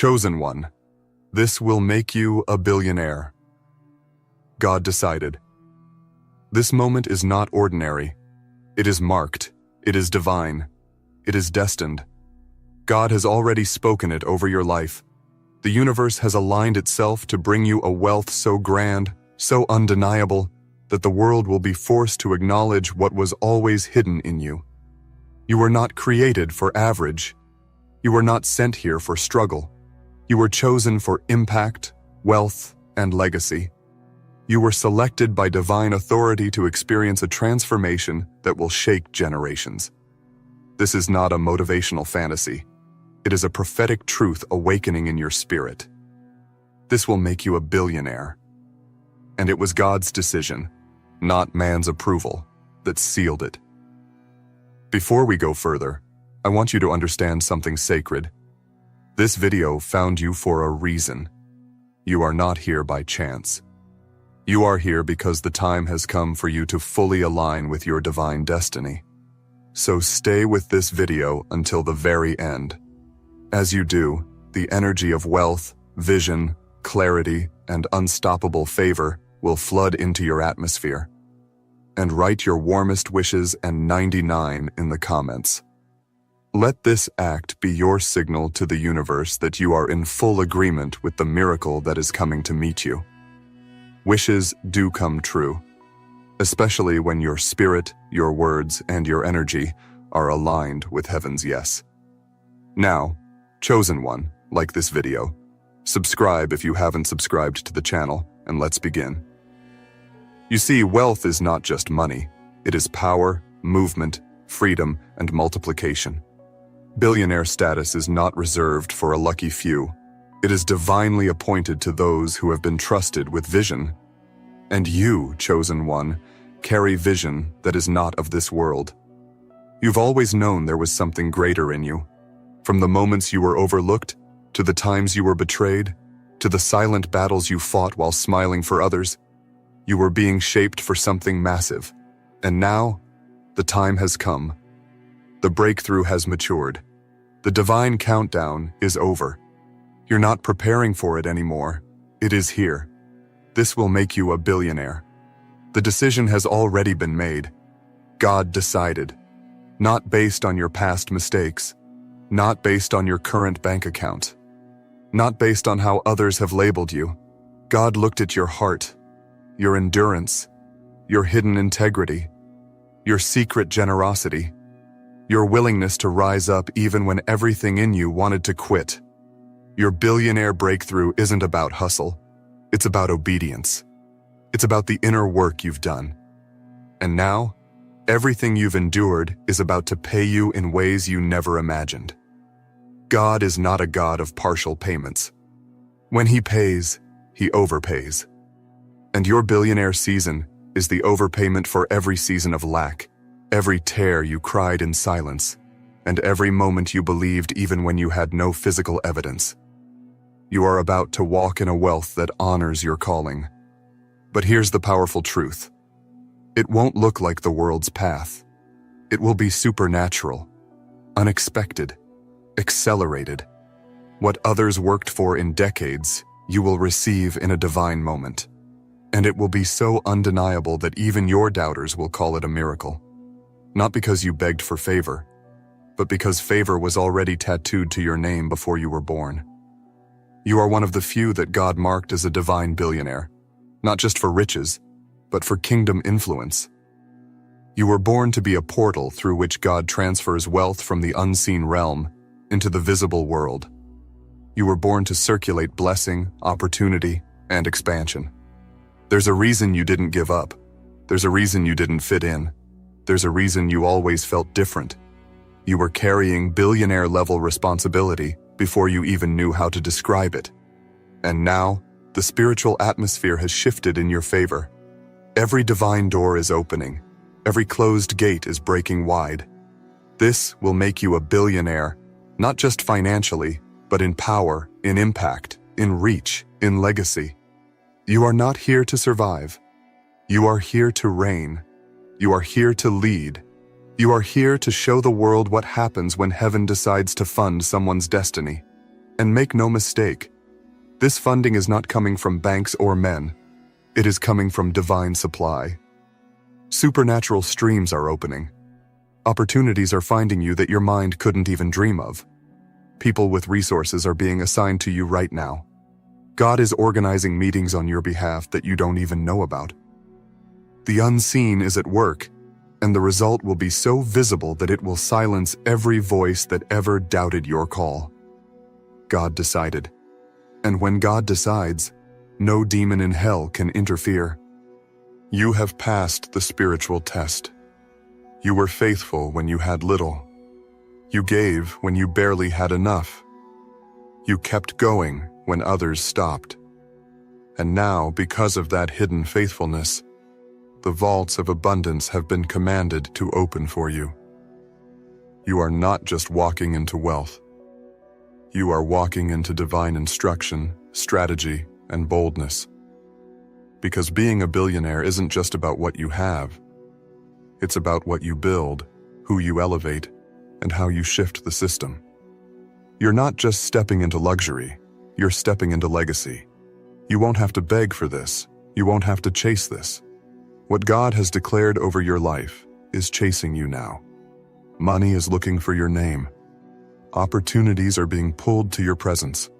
Chosen one, this will make you a billionaire. God decided. This moment is not ordinary. It is marked. It is divine. It is destined. God has already spoken it over your life. The universe has aligned itself to bring you a wealth so grand, so undeniable, that the world will be forced to acknowledge what was always hidden in you. You were not created for average. You were not sent here for struggle. You were chosen for impact, wealth, and legacy. You were selected by divine authority to experience a transformation that will shake generations. This is not a motivational fantasy. It is a prophetic truth awakening in your spirit. This will make you a billionaire. And it was God's decision, not man's approval, that sealed it. Before we go further, I want you to understand something sacred. This video found you for a reason. You are not here by chance. You are here because the time has come for you to fully align with your divine destiny. So stay with this video until the very end. As you do, the energy of wealth, vision, clarity, and unstoppable favor will flood into your atmosphere. And write your warmest wishes and 99 in the comments. Let this act be your signal to the universe that you are in full agreement with the miracle that is coming to meet you. Wishes do come true, especially when your spirit, your words, and your energy are aligned with heaven's yes. Now, chosen one, like this video. Subscribe if you haven't subscribed to the channel, and let's begin. You see, wealth is not just money. It is power, movement, freedom, and multiplication. Billionaire status is not reserved for a lucky few. It is divinely appointed to those who have been trusted with vision. And you, chosen one, carry vision that is not of this world. You've always known there was something greater in you. From the moments you were overlooked, to the times you were betrayed, to the silent battles you fought while smiling for others, you were being shaped for something massive. And now, the time has come. The breakthrough has matured. The divine countdown is over. You're not preparing for it anymore. It is here. This will make you a billionaire. The decision has already been made. God decided. Not based on your past mistakes. Not based on your current bank account. Not based on how others have labeled you. God looked at your heart, your endurance, your hidden integrity, your secret generosity, your willingness to rise up even when everything in you wanted to quit. Your billionaire breakthrough isn't about hustle. It's about obedience. It's about the inner work you've done. And now, everything you've endured is about to pay you in ways you never imagined. God is not a God of partial payments. When He pays, He overpays. And your billionaire season is the overpayment for every season of lack, every tear you cried in silence, and every moment you believed even when you had no physical evidence. You are about to walk in a wealth that honors your calling. But here's the powerful truth. It won't look like the world's path. It will be supernatural, unexpected, accelerated. What others worked for in decades, you will receive in a divine moment. And it will be so undeniable that even your doubters will call it a miracle. Not because you begged for favor, but because favor was already tattooed to your name before you were born. You are one of the few that God marked as a divine billionaire, not just for riches, but for kingdom influence. You were born to be a portal through which God transfers wealth from the unseen realm into the visible world. You were born to circulate blessing, opportunity, and expansion. There's a reason you didn't give up. There's a reason you didn't fit in. There's a reason you always felt different. You were carrying billionaire-level responsibility before you even knew how to describe it. And now, the spiritual atmosphere has shifted in your favor. Every divine door is opening. Every closed gate is breaking wide. This will make you a billionaire, not just financially, but in power, in impact, in reach, in legacy. You are not here to survive. You are here to reign. You are here to lead. You are here to show the world what happens when heaven decides to fund someone's destiny. And make no mistake, this funding is not coming from banks or men. It is coming from divine supply. Supernatural streams are opening. Opportunities are finding you that your mind couldn't even dream of. People with resources are being assigned to you right now. God is organizing meetings on your behalf that you don't even know about. The unseen is at work, and the result will be so visible that it will silence every voice that ever doubted your call. God decided. And when God decides, no demon in hell can interfere. You have passed the spiritual test. You were faithful when you had little. You gave when you barely had enough. You kept going when others stopped. And now, because of that hidden faithfulness, the vaults of abundance have been commanded to open for you. You are not just walking into wealth. You are walking into divine instruction, strategy, and boldness. Because being a billionaire isn't just about what you have. It's about what you build, who you elevate, and how you shift the system. You're not just stepping into luxury, you're stepping into legacy. You won't have to beg for this. You won't have to chase this. What God has declared over your life is chasing you now. Money is looking for your name. Opportunities are being pulled to your presence.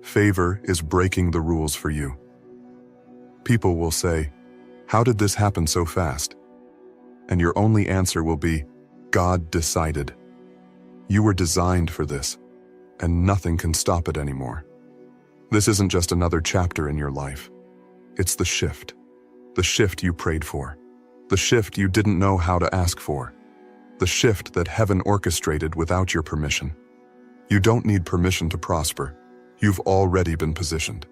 Favor is breaking the rules for you. People will say, "How did this happen so fast?" And your only answer will be, "God decided." You were designed for this, and nothing can stop it anymore. This isn't just another chapter in your life. It's the shift. The shift you prayed for. The shift you didn't know how to ask for. The shift that heaven orchestrated without your permission. You don't need permission to prosper. You've already been positioned.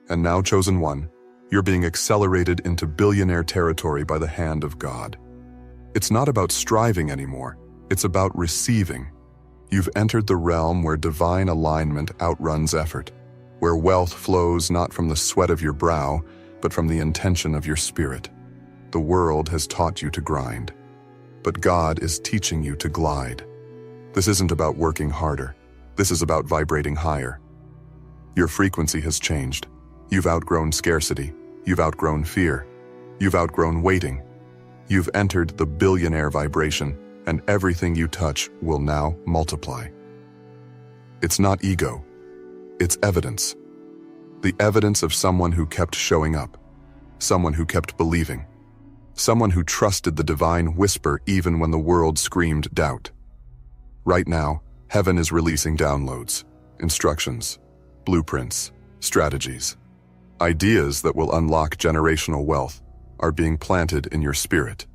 And now, chosen one, you're being accelerated into billionaire territory by the hand of God. It's not about striving anymore. It's about receiving. You've entered the realm where divine alignment outruns effort, where wealth flows not from the sweat of your brow, but from the intention of your spirit. The world has taught you to grind, but God is teaching you to glide. This isn't about working harder. This is about vibrating higher. Your frequency has changed. You've outgrown scarcity. You've outgrown fear. You've outgrown waiting. You've entered the billionaire vibration, and everything you touch will now multiply. It's not ego. It's evidence. The evidence of someone who kept showing up, someone who kept believing, someone who trusted the divine whisper even when the world screamed doubt. Right now, heaven is releasing downloads, instructions, blueprints, strategies. Ideas that will unlock generational wealth are being planted in your spirit.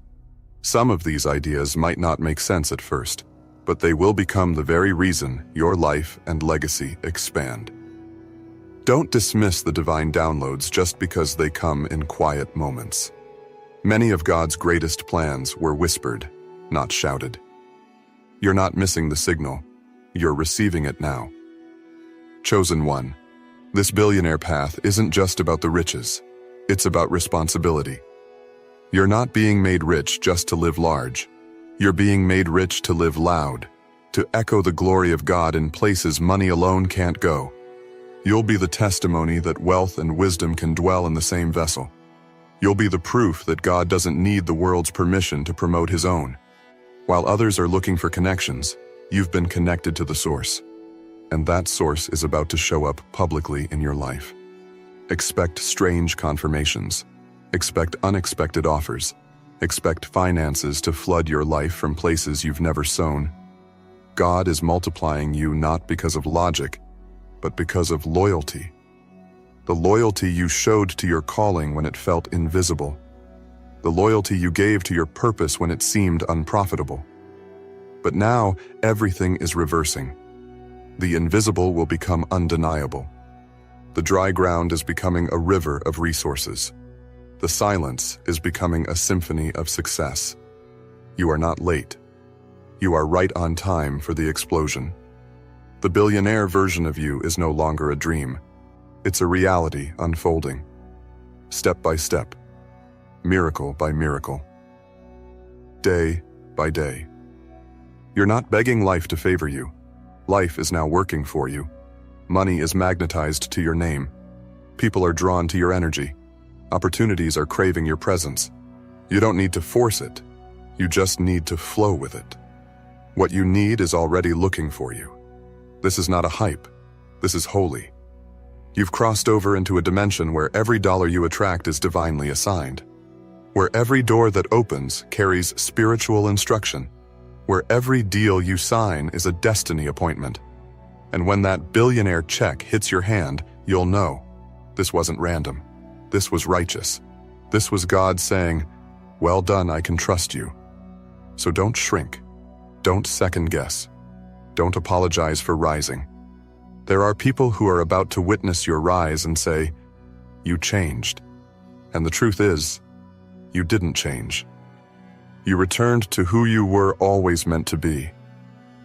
Some of these ideas might not make sense at first, but they will become the very reason your life and legacy expand. Don't dismiss the divine downloads just because they come in quiet moments. Many of God's greatest plans were whispered, not shouted. You're not missing the signal. You're receiving it now. Chosen one, this billionaire path isn't just about the riches. It's about responsibility. You're not being made rich just to live large. You're being made rich to live loud, to echo the glory of God in places money alone can't go. You'll be the testimony that wealth and wisdom can dwell in the same vessel. You'll be the proof that God doesn't need the world's permission to promote his own. While others are looking for connections, you've been connected to the source. And that source is about to show up publicly in your life. Expect strange confirmations. Expect unexpected offers. Expect finances to flood your life from places you've never sown. God is multiplying you not because of logic, but because of loyalty. The loyalty you showed to your calling when it felt invisible. The loyalty you gave to your purpose when it seemed unprofitable. But now, everything is reversing. The invisible will become undeniable. The dry ground is becoming a river of resources. The silence is becoming a symphony of success. You are not late. You are right on time for the explosion. The billionaire version of you is no longer a dream. It's a reality unfolding. Step by step. Miracle by miracle. Day by day. You're not begging life to favor you. Life is now working for you. Money is magnetized to your name. People are drawn to your energy. Opportunities are craving your presence. You don't need to force it. You just need to flow with it. What you need is already looking for you. This is not a hype. This is holy. You've crossed over into a dimension where every dollar you attract is divinely assigned, where every door that opens carries spiritual instruction, where every deal you sign is a destiny appointment. And when that billionaire check hits your hand, you'll know this wasn't random. This was righteous. This was God saying, "Well done, I can trust you." So don't shrink. Don't second guess. Don't apologize for rising. There are people who are about to witness your rise and say, "You changed." And the truth is, you didn't change. You returned to who you were always meant to be: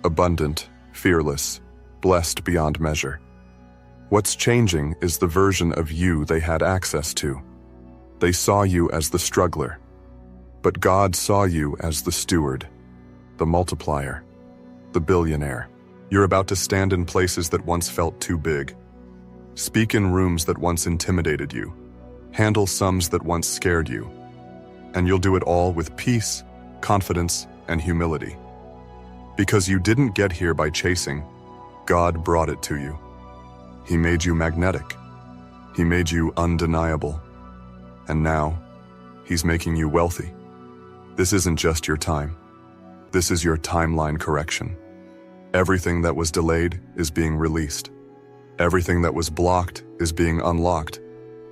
abundant, fearless, blessed beyond measure. What's changing is the version of you they had access to. They saw you as the struggler, but God saw you as the steward, the multiplier, the billionaire. You're about to stand in places that once felt too big, speak in rooms that once intimidated you, handle sums that once scared you, and you'll do it all with peace, confidence, and humility. Because you didn't get here by chasing, God brought it to you. He made you magnetic. He made you undeniable. And now, He's making you wealthy. This isn't just your time. This is your timeline correction. Everything that was delayed is being released. Everything that was blocked is being unlocked.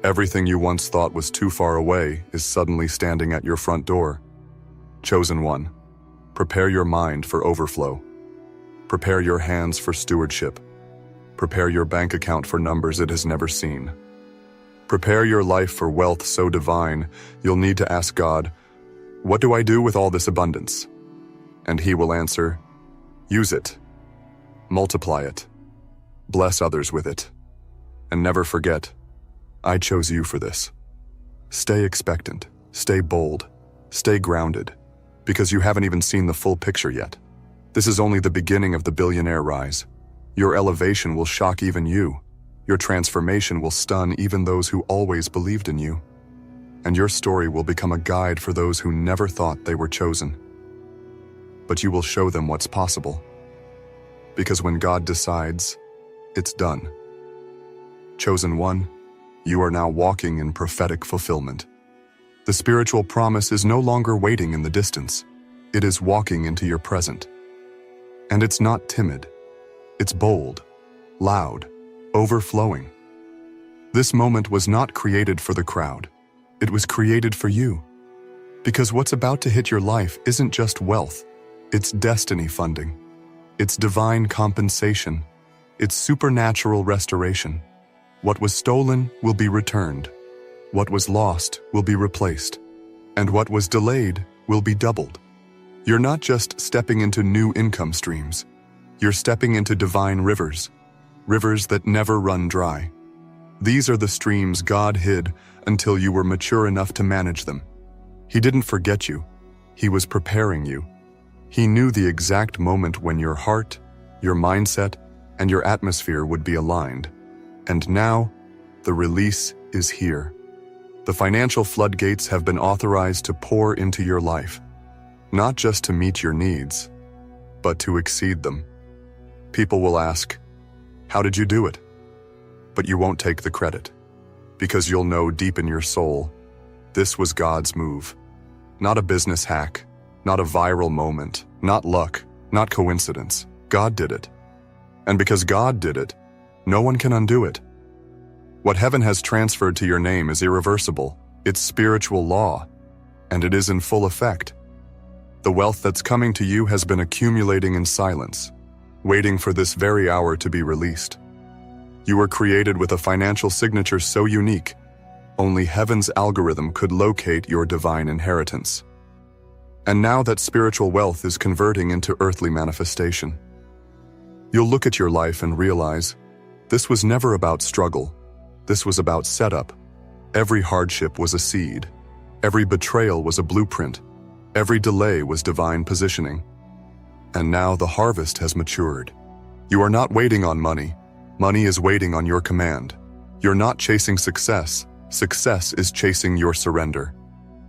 Everything you once thought was too far away is suddenly standing at your front door. Chosen one, prepare your mind for overflow. Prepare your hands for stewardship. Prepare your bank account for numbers it has never seen. Prepare your life for wealth so divine, you'll need to ask God, "What do I do with all this abundance?" And He will answer, "Use it. Multiply it. Bless others with it. And never forget, I chose you for this." Stay expectant. Stay bold. Stay grounded. Because you haven't even seen the full picture yet. This is only the beginning of the billionaire rise. Your elevation will shock even you. Your transformation will stun even those who always believed in you. And your story will become a guide for those who never thought they were chosen. But you will show them what's possible. Because when God decides, it's done. Chosen one, you are now walking in prophetic fulfillment. The spiritual promise is no longer waiting in the distance. It is walking into your present. And it's not timid. It's bold, loud, overflowing. This moment was not created for the crowd. It was created for you. Because what's about to hit your life isn't just wealth. It's destiny funding. It's divine compensation. It's supernatural restoration. What was stolen will be returned. What was lost will be replaced. And what was delayed will be doubled. You're not just stepping into new income streams. You're stepping into divine rivers. Rivers that never run dry. These are the streams God hid until you were mature enough to manage them. He didn't forget you. He was preparing you. He knew the exact moment when your heart, your mindset, and your atmosphere would be aligned. And now, the release is here. The financial floodgates have been authorized to pour into your life, not just to meet your needs, but to exceed them. People will ask, "How did you do it?" But you won't take the credit, because you'll know deep in your soul, this was God's move. Not a business hack, not a viral moment, not luck, not coincidence. God did it. And because God did it, no one can undo it. What heaven has transferred to your name is irreversible. It's spiritual law, and it is in full effect. The wealth that's coming to you has been accumulating in silence, waiting for this very hour to be released. You were created with a financial signature so unique, only heaven's algorithm could locate your divine inheritance. And now that spiritual wealth is converting into earthly manifestation. You'll look at your life and realize, this was never about struggle. This was about setup. Every hardship was a seed. Every betrayal was a blueprint. Every delay was divine positioning. And now the harvest has matured. You are not waiting on money. Money is waiting on your command. You're not chasing success. Success is chasing your surrender.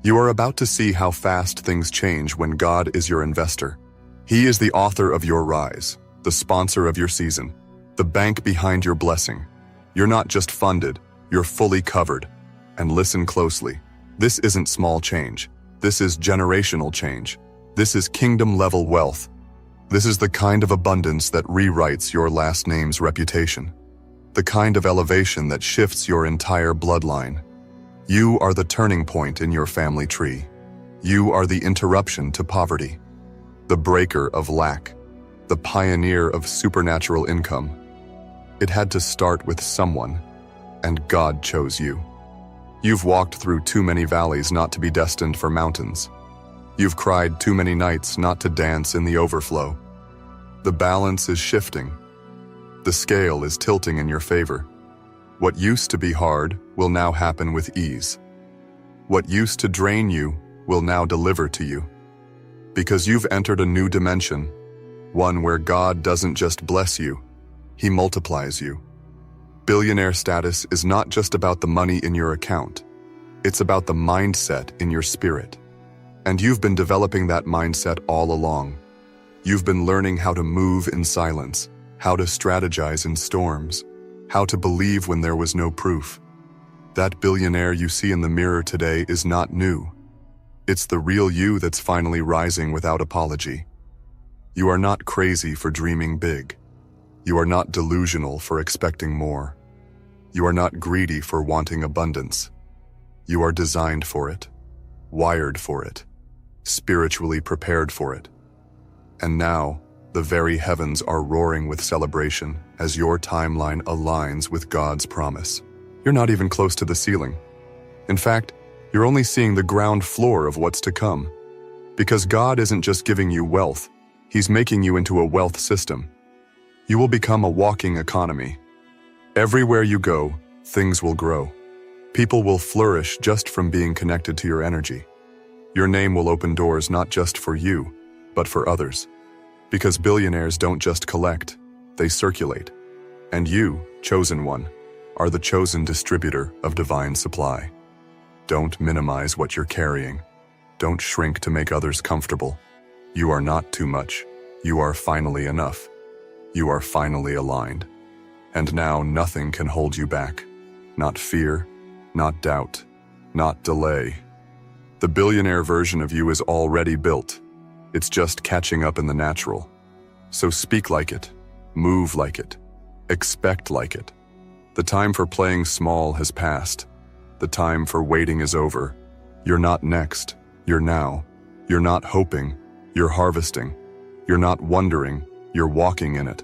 You are about to see how fast things change when God is your investor. He is the author of your rise, the sponsor of your season, the bank behind your blessing. You're not just funded, you're fully covered. And listen closely. This isn't small change. This is generational change. This is kingdom-level wealth. This is the kind of abundance that rewrites your last name's reputation. The kind of elevation that shifts your entire bloodline. You are the turning point in your family tree. You are the interruption to poverty, the breaker of lack, the pioneer of supernatural income. It had to start with someone, and God chose you. You've walked through too many valleys not to be destined for mountains. You've cried too many nights not to dance in the overflow. The balance is shifting. The scale is tilting in your favor. What used to be hard will now happen with ease. What used to drain you will now deliver to you. Because you've entered a new dimension, one where God doesn't just bless you, He multiplies you. Billionaire status is not just about the money in your account. It's about the mindset in your spirit. And you've been developing that mindset all along. You've been learning how to move in silence, how to strategize in storms, how to believe when there was no proof. That billionaire you see in the mirror today is not new. It's the real you that's finally rising without apology. You are not crazy for dreaming big. You are not delusional for expecting more. You are not greedy for wanting abundance. You are designed for it, wired for it, spiritually prepared for it. And now, the very heavens are roaring with celebration as your timeline aligns with God's promise. You're not even close to the ceiling. In fact, you're only seeing the ground floor of what's to come. Because God isn't just giving you wealth, He's making you into a wealth system. You will become a walking economy. Everywhere you go, things will grow. People will flourish just from being connected to your energy. Your name will open doors not just for you, but for others. Because billionaires don't just collect, they circulate. And you, chosen one, are the chosen distributor of divine supply. Don't minimize what you're carrying. Don't shrink to make others comfortable. You are not too much. You are finally enough. You are finally aligned. And now nothing can hold you back. Not fear, not doubt, not delay. The billionaire version of you is already built. It's just catching up in the natural. So speak like it, move like it, expect like it. The time for playing small has passed. The time for waiting is over. You're not next, you're now. You're not hoping, you're harvesting. You're not wondering, you're walking in it.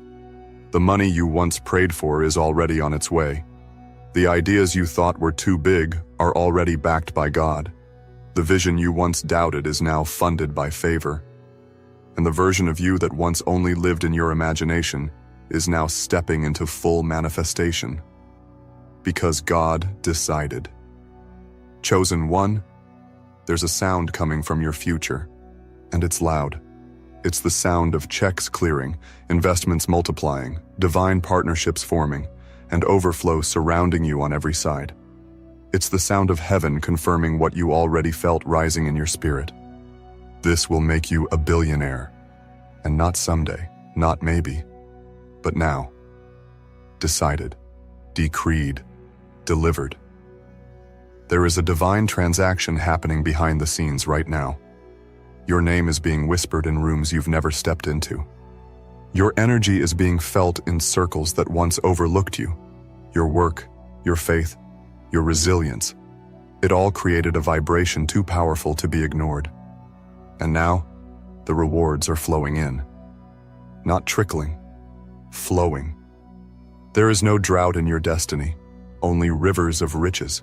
The money you once prayed for is already on its way. The ideas you thought were too big are already backed by God. The vision you once doubted is now funded by favor. And the version of you that once only lived in your imagination is now stepping into full manifestation. Because God decided. Chosen one, there's a sound coming from your future, and it's loud. It's the sound of checks clearing, investments multiplying, divine partnerships forming, and overflow surrounding you on every side. It's the sound of heaven confirming what you already felt rising in your spirit. This will make you a billionaire. And not someday, not maybe, but now. Decided, decreed, delivered. There is a divine transaction happening behind the scenes right now. Your name is being whispered in rooms you've never stepped into. Your energy is being felt in circles that once overlooked you. Your work, your faith, your resilience. It all created a vibration too powerful to be ignored. And now, the rewards are flowing in. Not trickling, flowing. There is no drought in your destiny, only rivers of riches.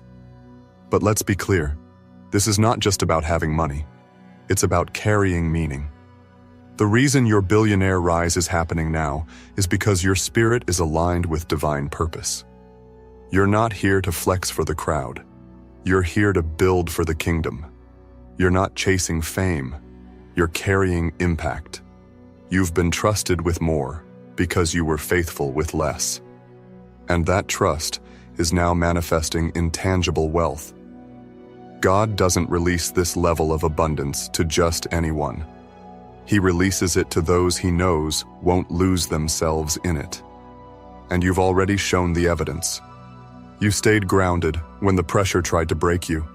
But let's be clear, this is not just about having money. It's about carrying meaning. The reason your billionaire rise is happening now is because your spirit is aligned with divine purpose. You're not here to flex for the crowd. You're here to build for the kingdom. You're not chasing fame. You're carrying impact. You've been trusted with more because you were faithful with less. And that trust is now manifesting in tangible wealth. God doesn't release this level of abundance to just anyone. He releases it to those he knows won't lose themselves in it. And you've already shown the evidence. You stayed grounded when the pressure tried to break you.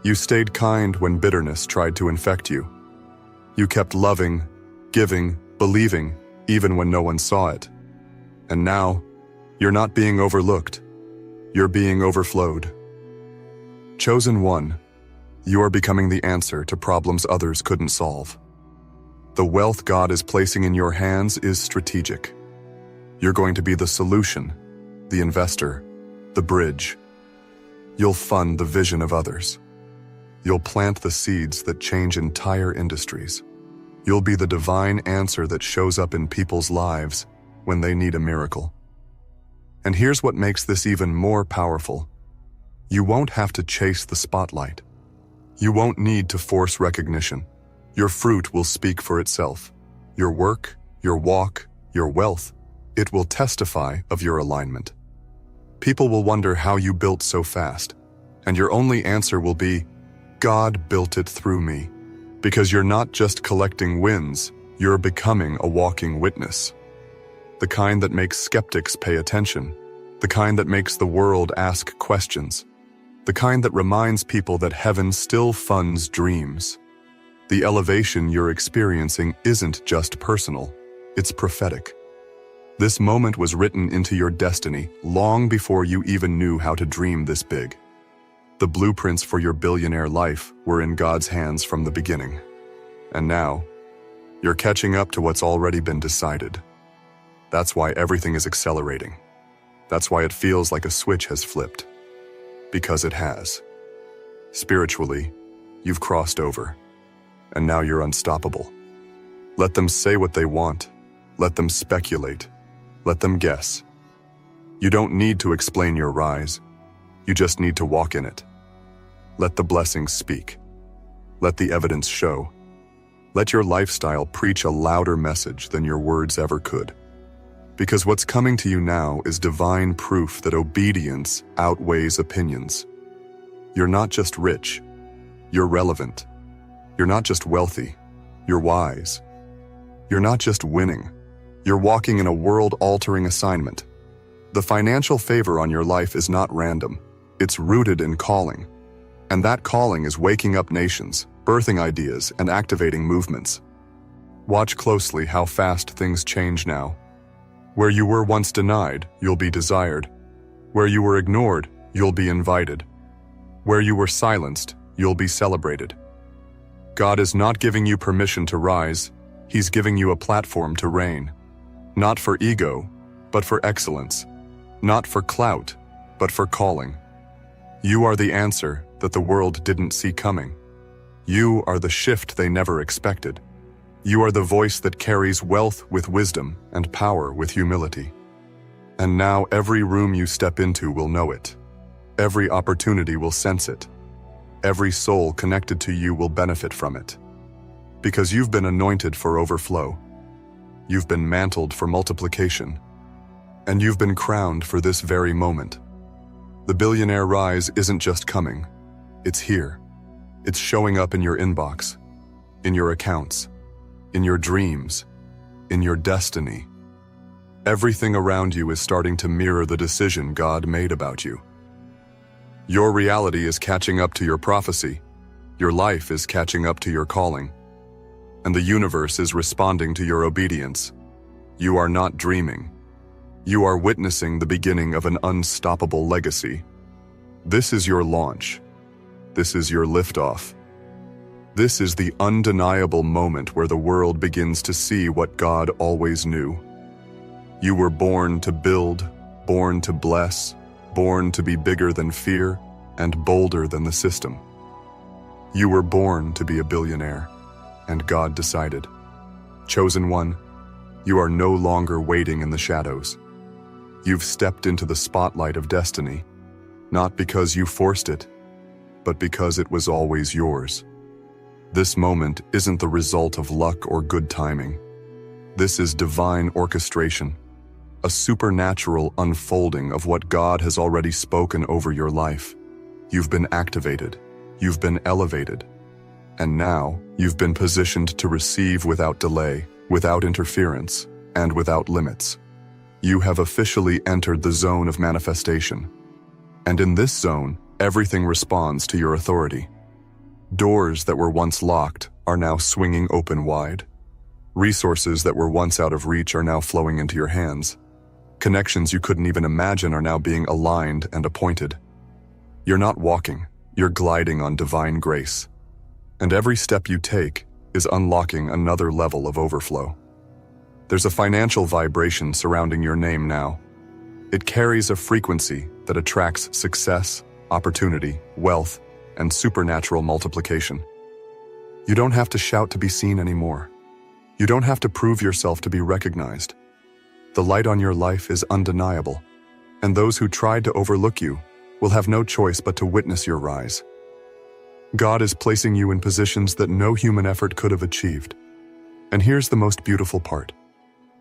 You stayed kind when bitterness tried to infect you. You kept loving, giving, believing, even when no one saw it. And now, you're not being overlooked. You're being overflowed. Chosen one, you are becoming the answer to problems others couldn't solve. The wealth God is placing in your hands is strategic. You're going to be the solution, the investor, the bridge. You'll fund the vision of others. You'll plant the seeds that change entire industries. You'll be the divine answer that shows up in people's lives when they need a miracle. And here's what makes this even more powerful. You won't have to chase the spotlight. You won't need to force recognition. Your fruit will speak for itself. Your work, your walk, your wealth, it will testify of your alignment. People will wonder how you built so fast, and your only answer will be, God built it through me. Because you're not just collecting wins, you're becoming a walking witness. The kind that makes skeptics pay attention. The kind that makes the world ask questions. The kind that reminds people that heaven still funds dreams. The elevation you're experiencing isn't just personal, it's prophetic. This moment was written into your destiny long before you even knew how to dream this big. The blueprints for your billionaire life were in God's hands from the beginning. And now, you're catching up to what's already been decided. That's why everything is accelerating. That's why it feels like a switch has flipped. Because it has. Spiritually, you've crossed over. And now you're unstoppable. Let them say what they want. Let them speculate. Let them guess. You don't need to explain your rise. You just need to walk in it. Let the blessings speak. Let the evidence show. Let your lifestyle preach a louder message than your words ever could. Because what's coming to you now is divine proof that obedience outweighs opinions. You're not just rich. You're relevant. You're not just wealthy. You're wise. You're not just winning. You're walking in a world-altering assignment. The financial favor on your life is not random. It's rooted in calling. And that calling is waking up nations, birthing ideas, and activating movements. Watch closely how fast things change now. Where you were once denied, you'll be desired. Where you were ignored, you'll be invited. Where you were silenced, you'll be celebrated. God is not giving you permission to rise. He's giving you a platform to reign. Not for ego, but for excellence. Not for clout, but for calling. You are the answer that the world didn't see coming. You are the shift they never expected. You are the voice that carries wealth with wisdom and power with humility. And now every room you step into will know it. Every opportunity will sense it. Every soul connected to you will benefit from it. Because you've been anointed for overflow. You've been mantled for multiplication. And you've been crowned for this very moment. The billionaire rise isn't just coming. It's here. It's showing up in your inbox, in your accounts, in your dreams, in your destiny. Everything around you is starting to mirror the decision God made about you. Your reality is catching up to your prophecy. Your life is catching up to your calling. And the universe is responding to your obedience. You are not dreaming. You are witnessing the beginning of an unstoppable legacy. This is your launch. This is your liftoff. This is the undeniable moment where the world begins to see what God always knew. You were born to build, born to bless, born to be bigger than fear and bolder than the system. You were born to be a billionaire, and God decided. Chosen one, you are no longer waiting in the shadows. You've stepped into the spotlight of destiny, not because you forced it, but because it was always yours. This moment isn't the result of luck or good timing. This is divine orchestration, a supernatural unfolding of what God has already spoken over your life. You've been activated, you've been elevated, and now you've been positioned to receive without delay, without interference, and without limits. You have officially entered the zone of manifestation. And in this zone, everything responds to your authority. Doors that were once locked are now swinging open wide. Resources that were once out of reach are now flowing into your hands. Connections you couldn't even imagine are now being aligned and appointed. You're not walking, you're gliding on divine grace. And every step you take is unlocking another level of overflow. There's a financial vibration surrounding your name now. It carries a frequency that attracts success, opportunity, wealth, and supernatural multiplication. You don't have to shout to be seen anymore. You don't have to prove yourself to be recognized. The light on your life is undeniable, and those who tried to overlook you will have no choice but to witness your rise. God is placing you in positions that no human effort could have achieved. And here's the most beautiful part.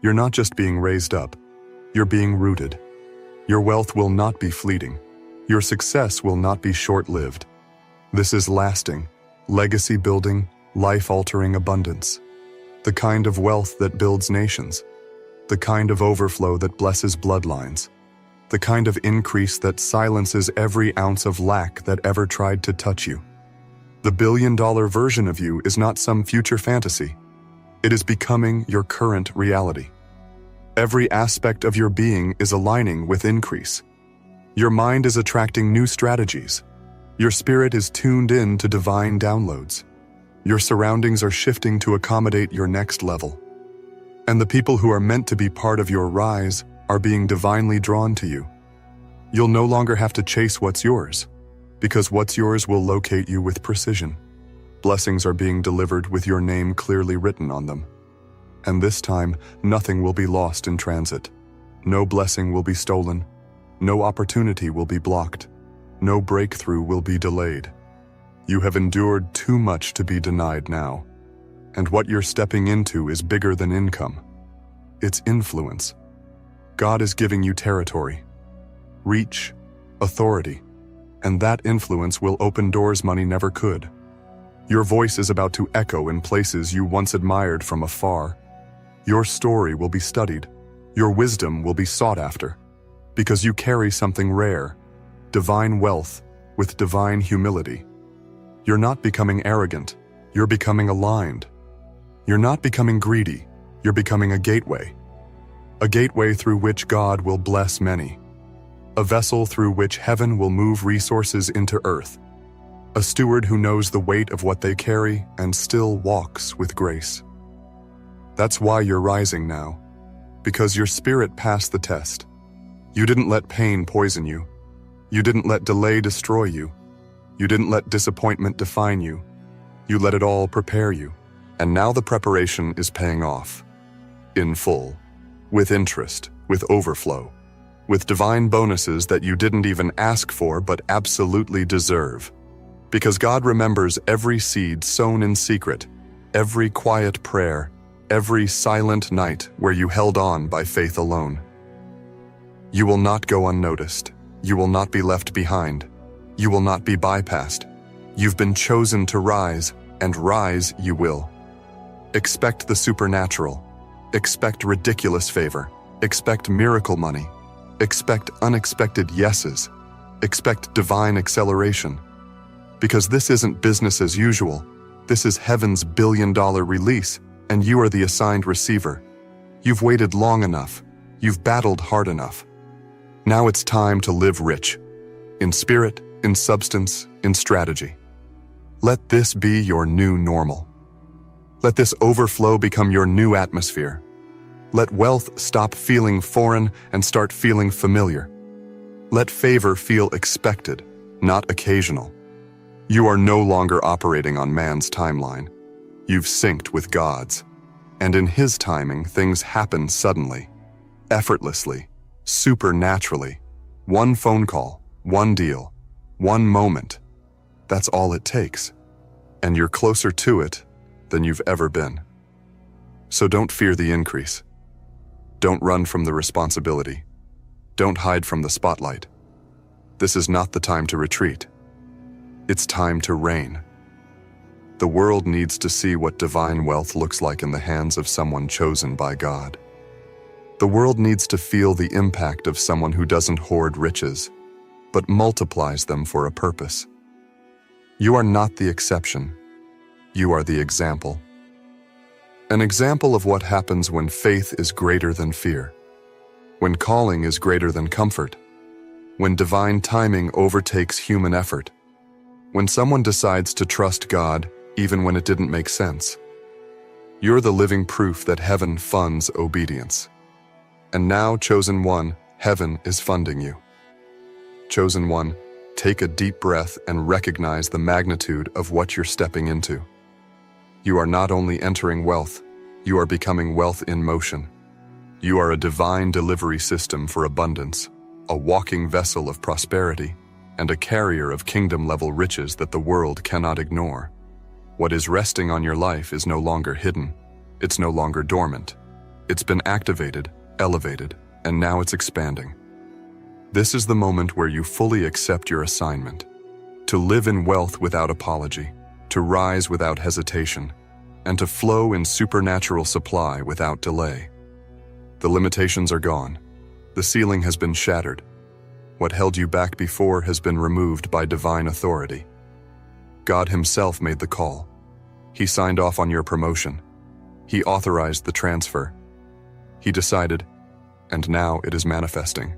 You're not just being raised up, you're being rooted. Your wealth will not be fleeting. Your success will not be short-lived. This is lasting, legacy-building, life-altering abundance. The kind of wealth that builds nations. The kind of overflow that blesses bloodlines. The kind of increase that silences every ounce of lack that ever tried to touch you. The billion-dollar version of you is not some future fantasy. It is becoming your current reality. Every aspect of your being is aligning with increase. Your mind is attracting new strategies. Your spirit is tuned in to divine downloads. Your surroundings are shifting to accommodate your next level. And the people who are meant to be part of your rise are being divinely drawn to you. You'll no longer have to chase what's yours, because what's yours will locate you with precision. Blessings are being delivered with your name clearly written on them. And this time, nothing will be lost in transit. No blessing will be stolen. No opportunity will be blocked. No breakthrough will be delayed. You have endured too much to be denied now. And what you're stepping into is bigger than income. It's influence. God is giving you territory, reach, authority, and that influence will open doors money never could. Your voice is about to echo in places you once admired from afar. Your story will be studied. Your wisdom will be sought after, because you carry something rare, divine wealth with divine humility. You're not becoming arrogant, you're becoming aligned. You're not becoming greedy, you're becoming a gateway through which God will bless many, a vessel through which heaven will move resources into earth, a steward who knows the weight of what they carry and still walks with grace. That's why you're rising now, because your spirit passed the test. You didn't let pain poison you. You didn't let delay destroy you. You didn't let disappointment define you. You let it all prepare you. And now the preparation is paying off. In full. With interest, with overflow. With divine bonuses that you didn't even ask for but absolutely deserve. Because God remembers every seed sown in secret, every quiet prayer, every silent night where you held on by faith alone. You will not go unnoticed. You will not be left behind. You will not be bypassed. You've been chosen to rise, and rise you will. Expect the supernatural. Expect ridiculous favor. Expect miracle money. Expect unexpected yeses. Expect divine acceleration. Because this isn't business as usual. This is heaven's billion-dollar release, and you are the assigned receiver. You've waited long enough. You've battled hard enough. Now it's time to live rich. In spirit, in substance, in strategy. Let this be your new normal. Let this overflow become your new atmosphere. Let wealth stop feeling foreign and start feeling familiar. Let favor feel expected, not occasional. You are no longer operating on man's timeline. You've synced with God's. And in His timing, things happen suddenly, effortlessly, supernaturally. One phone call, one deal, one moment. That's all it takes. And you're closer to it than you've ever been. So don't fear the increase. Don't run from the responsibility. Don't hide from the spotlight. This is not the time to retreat. It's time to reign. The world needs to see what divine wealth looks like in the hands of someone chosen by God. The world needs to feel the impact of someone who doesn't hoard riches, but multiplies them for a purpose. You are not the exception. You are the example. An example of what happens when faith is greater than fear, when calling is greater than comfort, when divine timing overtakes human effort, when someone decides to trust God even when it didn't make sense. You're the living proof that heaven funds obedience. And now, chosen one, heaven is funding you. Chosen one, take a deep breath and recognize the magnitude of what you're stepping into. You are not only entering wealth, you are becoming wealth in motion. You are a divine delivery system for abundance, a walking vessel of prosperity, and a carrier of kingdom-level riches that the world cannot ignore. What is resting on your life is no longer hidden. It's no longer dormant. It's been activated, elevated, and now it's expanding. This is the moment where you fully accept your assignment, to live in wealth without apology, to rise without hesitation, and to flow in supernatural supply without delay. The limitations are gone. The ceiling has been shattered. What held you back before has been removed by divine authority. God Himself made the call. He signed off on your promotion. He authorized the transfer. He decided, and now it is manifesting.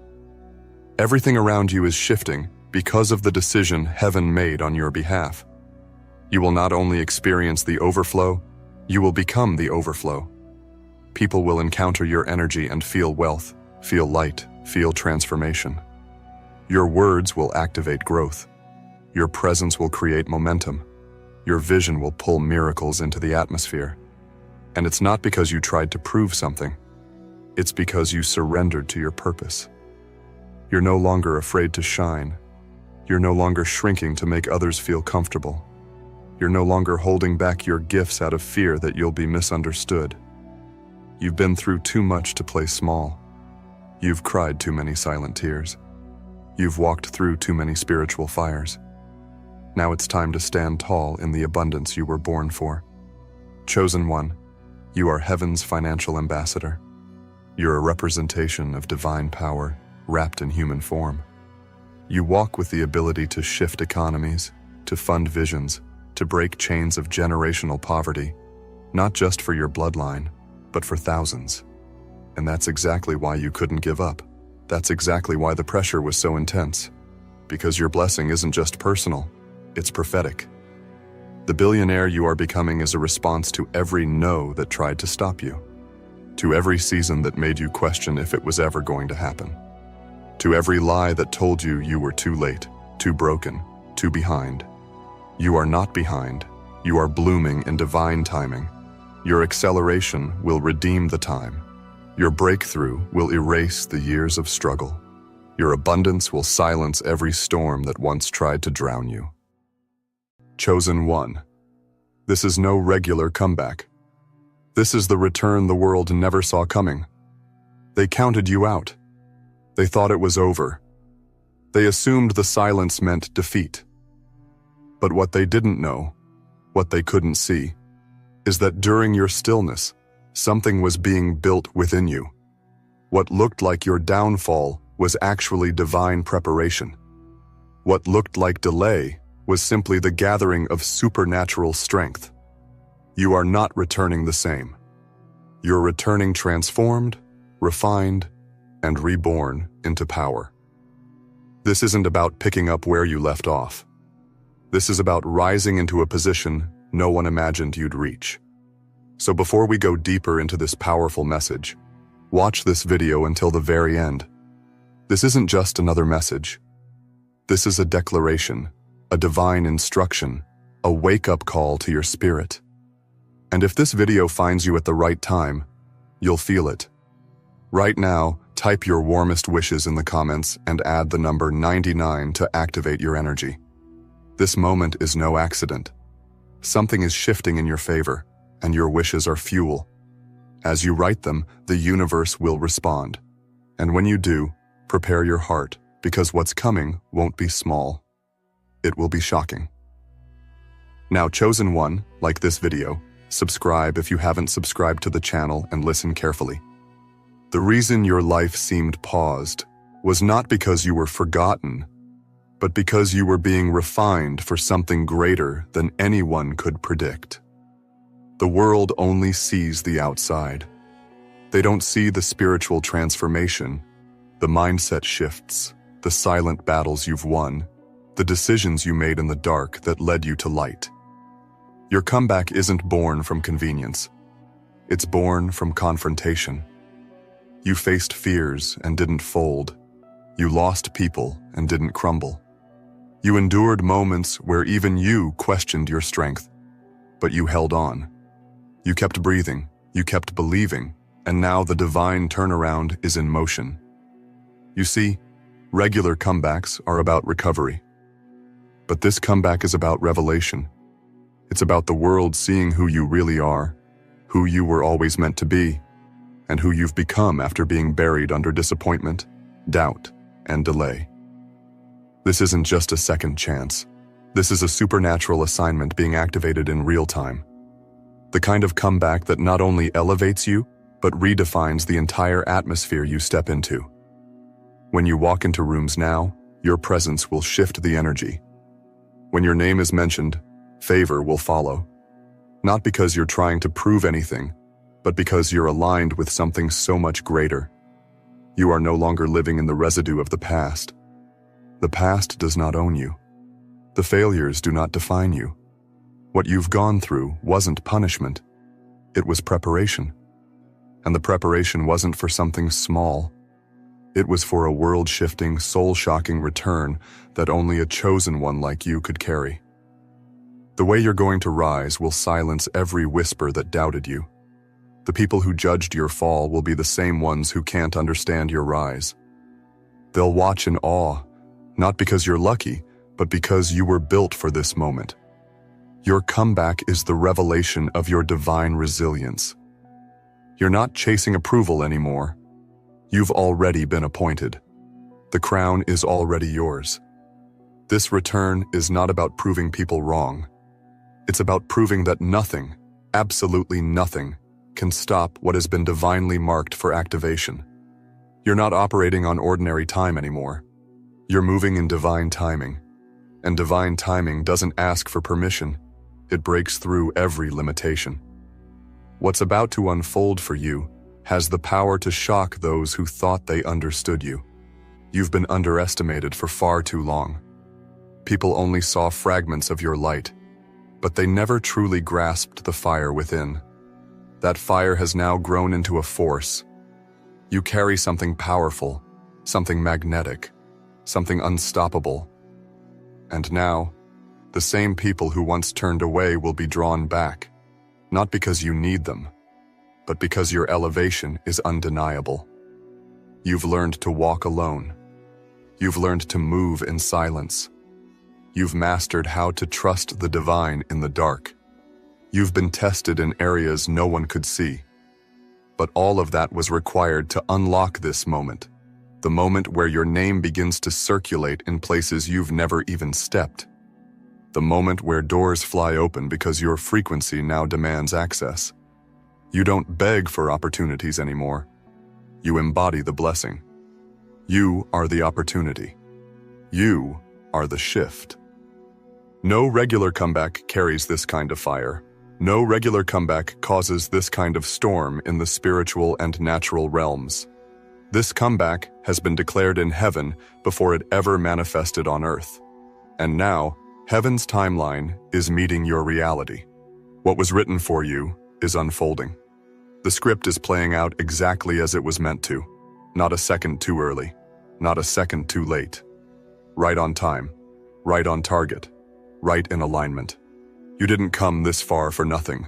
Everything around you is shifting because of the decision heaven made on your behalf. You will not only experience the overflow, you will become the overflow. People will encounter your energy and feel wealth, feel light, feel transformation. Your words will activate growth. Your presence will create momentum. Your vision will pull miracles into the atmosphere. And it's not because you tried to prove something. It's because you surrendered to your purpose. You're no longer afraid to shine. You're no longer shrinking to make others feel comfortable. You're no longer holding back your gifts out of fear that you'll be misunderstood. You've been through too much to play small. You've cried too many silent tears. You've walked through too many spiritual fires. Now it's time to stand tall in the abundance you were born for. Chosen one, you are heaven's financial ambassador. You're a representation of divine power wrapped in human form. You walk with the ability to shift economies, to fund visions, to break chains of generational poverty, not just for your bloodline, but for thousands. And that's exactly why you couldn't give up. That's exactly why the pressure was so intense. Because your blessing isn't just personal, it's prophetic. The billionaire you are becoming is a response to every no that tried to stop you, to every season that made you question if it was ever going to happen, to every lie that told you you were too late, too broken, too behind. You are not behind. You are blooming in divine timing. Your acceleration will redeem the time. Your breakthrough will erase the years of struggle. Your abundance will silence every storm that once tried to drown you. Chosen one. This is no regular comeback. This is the return the world never saw coming. They counted you out. They thought it was over. They assumed the silence meant defeat. But what they didn't know, what they couldn't see, is that during your stillness, something was being built within you. What looked like your downfall was actually divine preparation. What looked like delay was simply the gathering of supernatural strength. You are not returning the same. You're returning transformed, refined, and reborn into power. This isn't about picking up where you left off. This is about rising into a position no one imagined you'd reach. So before we go deeper into this powerful message, watch this video until the very end. This isn't just another message. This is a declaration, a divine instruction, a wake-up call to your spirit. And if this video finds you at the right time, you'll feel it. Right now, type your warmest wishes in the comments and add the number 99 to activate your energy. This moment is no accident. Something is shifting in your favor, and your wishes are fuel. As you write them, the universe will respond. And when you do, prepare your heart, because what's coming won't be small. It will be shocking. Now, chosen one, like this video, subscribe if you haven't subscribed to the channel and listen carefully. The reason your life seemed paused was not because you were forgotten, but because you were being refined for something greater than anyone could predict. The world only sees the outside. They don't see the spiritual transformation, the mindset shifts, the silent battles you've won, the decisions you made in the dark that led you to light. Your comeback isn't born from convenience. It's born from confrontation. You faced fears and didn't fold. You lost people and didn't crumble. You endured moments where even you questioned your strength, but you held on. You kept breathing, you kept believing, and now the divine turnaround is in motion. You see, regular comebacks are about recovery. But this comeback is about revelation. It's about the world seeing who you really are, who you were always meant to be, and who you've become after being buried under disappointment, doubt, and delay. This isn't just a second chance. This is a supernatural assignment being activated in real time. The kind of comeback that not only elevates you, but redefines the entire atmosphere you step into. When you walk into rooms now, your presence will shift the energy. When your name is mentioned, favor will follow. Not because you're trying to prove anything, but because you're aligned with something so much greater. You are no longer living in the residue of the past. The past does not own you. The failures do not define you. What you've gone through wasn't punishment. It was preparation. And the preparation wasn't for something small. It was for a world-shifting, soul-shocking return that only a chosen one like you could carry. The way you're going to rise will silence every whisper that doubted you. The people who judged your fall will be the same ones who can't understand your rise. They'll watch in awe, not because you're lucky, but because you were built for this moment. Your comeback is the revelation of your divine resilience. You're not chasing approval anymore. You've already been appointed. The crown is already yours. This return is not about proving people wrong. It's about proving that nothing, absolutely nothing, can stop what has been divinely marked for activation. You're not operating on ordinary time anymore. You're moving in divine timing. And divine timing doesn't ask for permission. It breaks through every limitation. What's about to unfold for you has the power to shock those who thought they understood you. You've been underestimated for far too long. People only saw fragments of your light, but they never truly grasped the fire within. That fire has now grown into a force. You carry something powerful, something magnetic, something unstoppable. And now, the same people who once turned away will be drawn back, not because you need them, but because your elevation is undeniable. You've learned to walk alone. You've learned to move in silence. You've mastered how to trust the divine in the dark. You've been tested in areas no one could see. But all of that was required to unlock this moment, the moment where your name begins to circulate in places you've never even stepped. The moment where doors fly open because your frequency now demands access. You don't beg for opportunities anymore. You embody the blessing. You are the opportunity. You are the shift. No regular comeback carries this kind of fire. No regular comeback causes this kind of storm in the spiritual and natural realms. This comeback has been declared in heaven before it ever manifested on earth. And now, heaven's timeline is meeting your reality. What was written for you is unfolding. The script is playing out exactly as it was meant to. Not a second too early. Not a second too late. Right on time. Right on target. Right in alignment. You didn't come this far for nothing.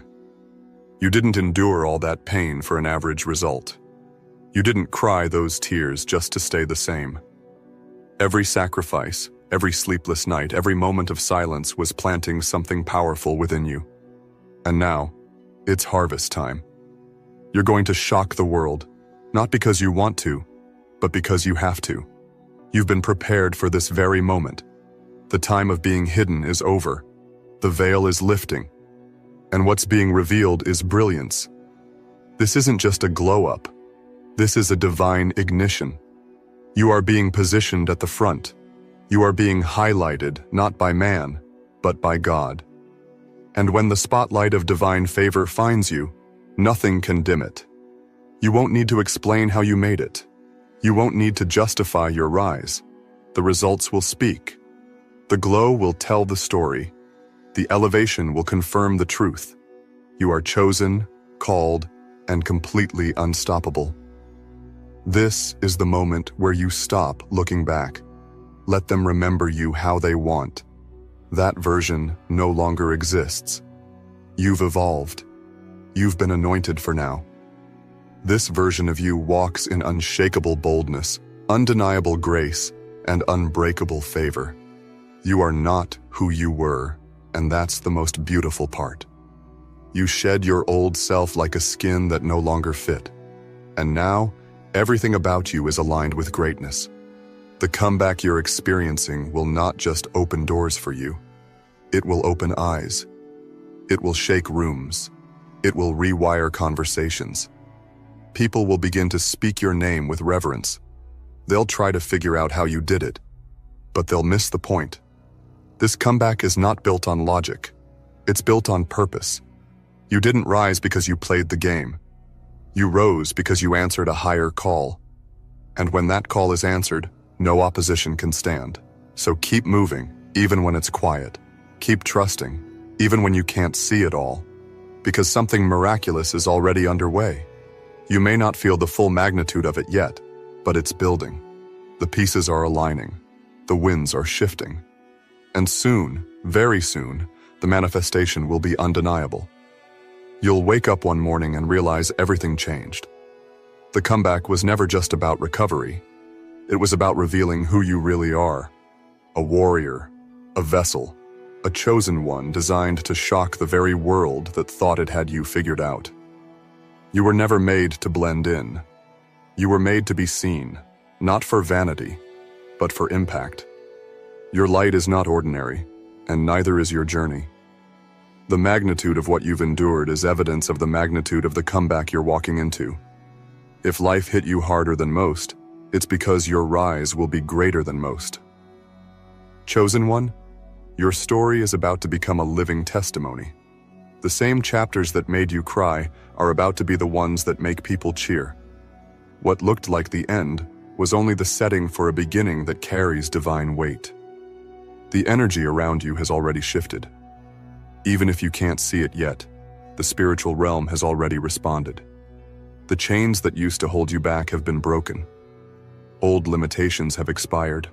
You didn't endure all that pain for an average result. You didn't cry those tears just to stay the same. Every sacrifice, every sleepless night, every moment of silence was planting something powerful within you. And now, it's harvest time. You're going to shock the world, not because you want to, but because you have to. You've been prepared for this very moment. The time of being hidden is over. The veil is lifting. And what's being revealed is brilliance. This isn't just a glow-up. This is a divine ignition. You are being positioned at the front. You are being highlighted not by man, but by God. And when the spotlight of divine favor finds you, nothing can dim it. You won't need to explain how you made it. You won't need to justify your rise. The results will speak. The glow will tell the story. The elevation will confirm the truth. You are chosen, called, and completely unstoppable. This is the moment where you stop looking back. Let them remember you how they want. That version no longer exists. You've evolved. You've been anointed for now. This version of you walks in unshakable boldness, undeniable grace, and unbreakable favor. You are not who you were, and that's the most beautiful part. You shed your old self like a skin that no longer fit. And now, everything about you is aligned with greatness. The comeback you're experiencing will not just open doors for you. It will open eyes. It will shake rooms. It will rewire conversations. People will begin to speak your name with reverence. They'll try to figure out how you did it, but they'll miss the point. This comeback is not built on logic. It's built on purpose. You didn't rise because you played the game. You rose because you answered a higher call. And when that call is answered, no opposition can stand. So keep moving, even when it's quiet. Keep trusting, even when you can't see it all. Because something miraculous is already underway. You may not feel the full magnitude of it yet, but it's building. The pieces are aligning. The winds are shifting. And soon, very soon, the manifestation will be undeniable. You'll wake up one morning and realize everything changed. The comeback was never just about recovery. It was about revealing who you really are. A warrior, a vessel, a chosen one designed to shock the very world that thought it had you figured out. You were never made to blend in. You were made to be seen, not for vanity, but for impact. Your light is not ordinary, and neither is your journey. The magnitude of what you've endured is evidence of the magnitude of the comeback you're walking into. If life hit you harder than most, it's because your rise will be greater than most. Chosen one, your story is about to become a living testimony. The same chapters that made you cry are about to be the ones that make people cheer. What looked like the end was only the setting for a beginning that carries divine weight. The energy around you has already shifted. Even if you can't see it yet, the spiritual realm has already responded. The chains that used to hold you back have been broken. Old limitations have expired.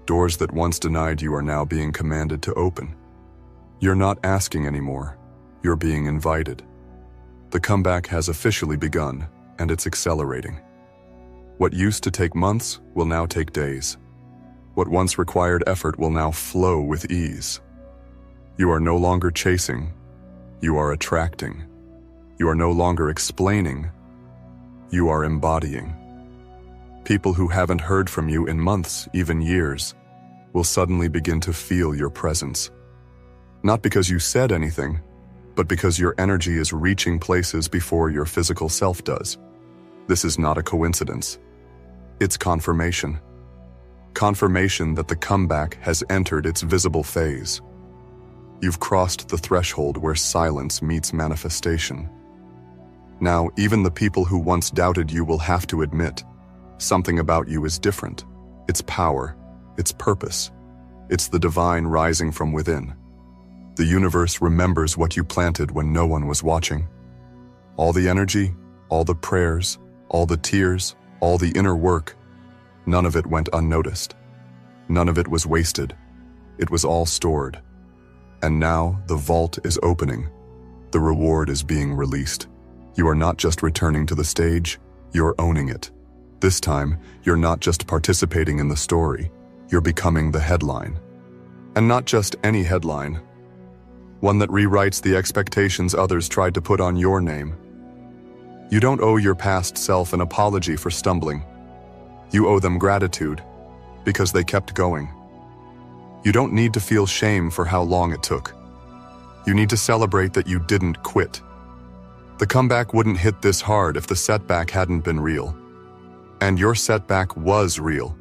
Doors that once denied you are now being commanded to open. You're not asking anymore. You're being invited. The comeback has officially begun, and it's accelerating. What used to take months will now take days. What once required effort will now flow with ease. You are no longer chasing. You are attracting. You are no longer explaining. You are embodying. People who haven't heard from you in months, even years, will suddenly begin to feel your presence. Not because you said anything, but because your energy is reaching places before your physical self does. This is not a coincidence. It's confirmation. Confirmation that the comeback has entered its visible phase. You've crossed the threshold where silence meets manifestation. Now, even the people who once doubted you will have to admit, something about you is different. It's power, it's purpose, it's the divine rising from within. The universe remembers what you planted when no one was watching. All the energy, all the prayers, all the tears, all the inner work, none of it went unnoticed. None of it was wasted. It was all stored. And now the vault is opening. The reward is being released. You are not just returning to the stage, you're owning it. This time, you're not just participating in the story, you're becoming the headline. And not just any headline. One that rewrites the expectations others tried to put on your name. You don't owe your past self an apology for stumbling. You owe them gratitude, because they kept going. You don't need to feel shame for how long it took. You need to celebrate that you didn't quit. The comeback wouldn't hit this hard if the setback hadn't been real. And your setback was real.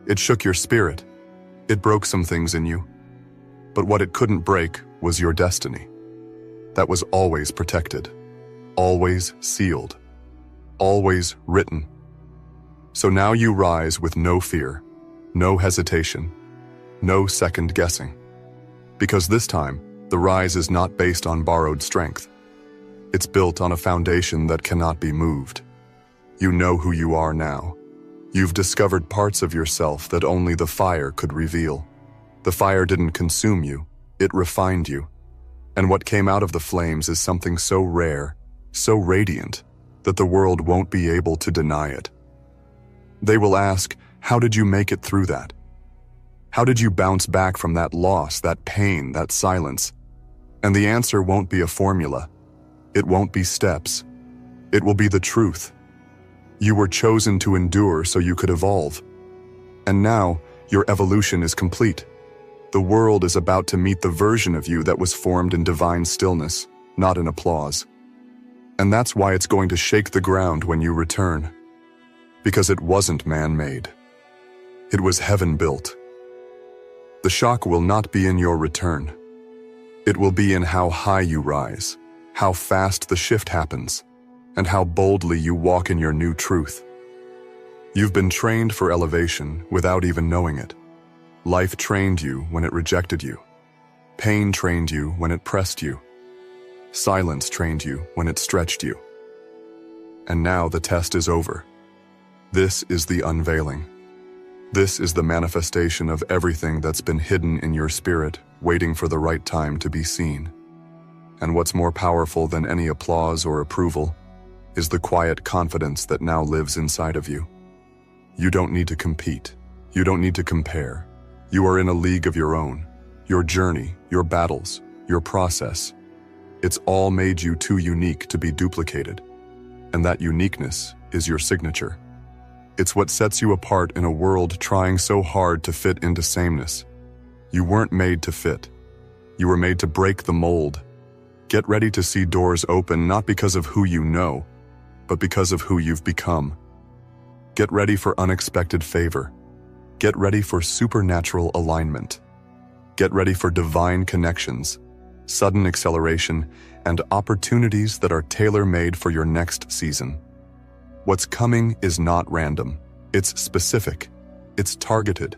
It shook your spirit. It broke some things in you. But what it couldn't break was your destiny. That was always protected, always sealed, always written. So now you rise with no fear, no hesitation, no second guessing. Because this time, the rise is not based on borrowed strength. It's built on a foundation that cannot be moved. You know who you are now. You've discovered parts of yourself that only the fire could reveal. The fire didn't consume you, it refined you. And what came out of the flames is something so rare, so radiant, that the world won't be able to deny it. They will ask, how did you make it through that? How did you bounce back from that loss, that pain, that silence? And the answer won't be a formula. It won't be steps. It will be the truth. You were chosen to endure so you could evolve. And now, your evolution is complete. The world is about to meet the version of you that was formed in divine stillness, not in applause. And that's why it's going to shake the ground when you return. Because it wasn't man-made. It was heaven-built. The shock will not be in your return. It will be in how high you rise, how fast the shift happens, and how boldly you walk in your new truth. You've been trained for elevation without even knowing it. Life trained you when it rejected you. Pain trained you when it pressed you. Silence trained you when it stretched you. And now the test is over. This is the unveiling. This is the manifestation of everything that's been hidden in your spirit, waiting for the right time to be seen. And what's more powerful than any applause or approval is the quiet confidence that now lives inside of you. You don't need to compete. You don't need to compare. You are in a league of your own. Your journey, your battles, your process. It's all made you too unique to be duplicated. And that uniqueness is your signature. It's what sets you apart in a world trying so hard to fit into sameness. You weren't made to fit. You were made to break the mold. Get ready to see doors open not because of who you know, but because of who you've become. Get ready for unexpected favor. Get ready for supernatural alignment. Get ready for divine connections, sudden acceleration, and opportunities that are tailor-made for your next season. What's coming is not random. It's specific. It's targeted.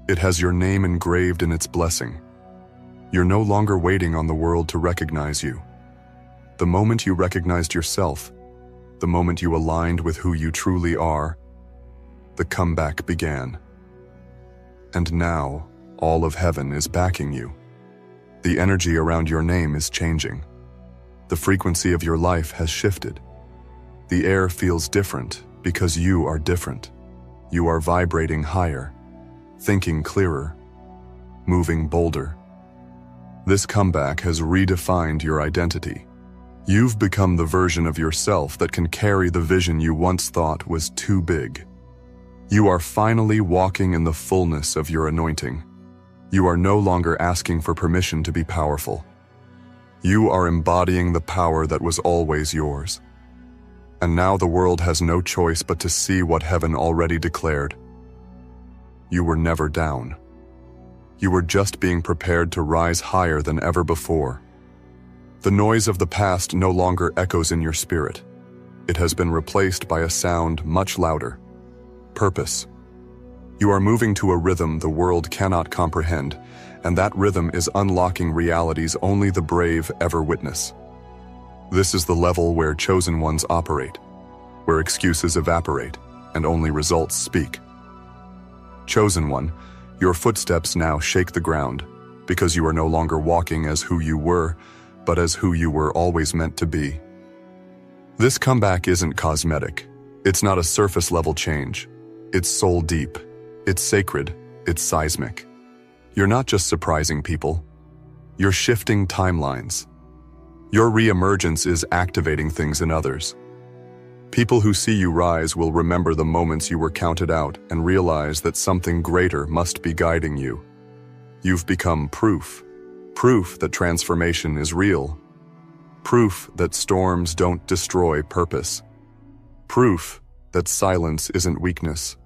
It has your name engraved in its blessing. You're no longer waiting on the world to recognize you. The moment you recognized yourself, the moment you aligned with who you truly are, the comeback began. And now, all of heaven is backing you. The energy around your name is changing. The frequency of your life has shifted. The air feels different because you are different. You are vibrating higher, thinking clearer, moving bolder. This comeback has redefined your identity. You've become the version of yourself that can carry the vision you once thought was too big. You are finally walking in the fullness of your anointing. You are no longer asking for permission to be powerful. You are embodying the power that was always yours. And now the world has no choice but to see what heaven already declared. You were never down. You were just being prepared to rise higher than ever before. The noise of the past no longer echoes in your spirit. It has been replaced by a sound much louder. Purpose. You are moving to a rhythm the world cannot comprehend, and that rhythm is unlocking realities only the brave ever witness. This is the level where chosen ones operate, where excuses evaporate, and only results speak. Chosen one, your footsteps now shake the ground, because you are no longer walking as who you were, but as who you were always meant to be. This comeback isn't cosmetic. It's not a surface-level change. It's soul-deep. It's sacred. It's seismic. You're not just surprising people. You're shifting timelines. Your re-emergence is activating things in others. People who see you rise will remember the moments you were counted out and realize that something greater must be guiding you. You've become proof that transformation is real, proof that storms don't destroy purpose, proof that silence isn't weakness,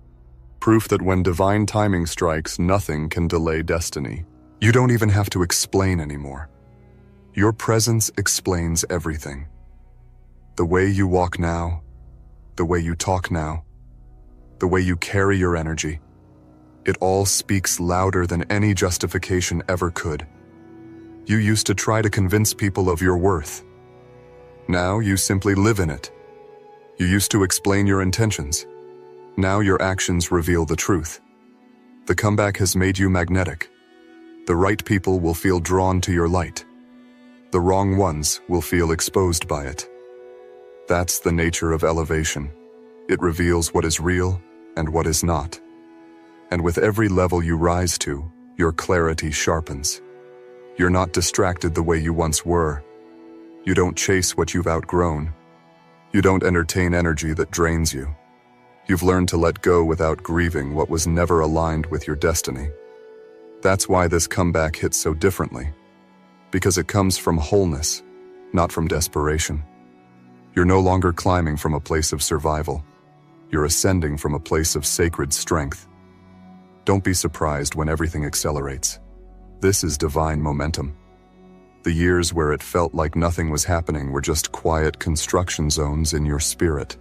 proof that when divine timing strikes, nothing can delay destiny. You don't even have to explain anymore. Your presence explains everything. The way you walk now, the way you talk now, the way you carry your energy, it all speaks louder than any justification ever could. You used to try to convince people of your worth. Now you simply live in it. You used to explain your intentions. Now your actions reveal the truth. The comeback has made you magnetic. The right people will feel drawn to your light. The wrong ones will feel exposed by it. That's the nature of elevation. It reveals what is real and what is not. And with every level you rise to, your clarity sharpens. You're not distracted the way you once were. You don't chase what you've outgrown. You don't entertain energy that drains you. You've learned to let go without grieving what was never aligned with your destiny. That's why this comeback hits so differently. Because it comes from wholeness, not from desperation. You're no longer climbing from a place of survival. You're ascending from a place of sacred strength. Don't be surprised when everything accelerates. This is divine momentum. The years where it felt like nothing was happening were just quiet construction zones in your spirit.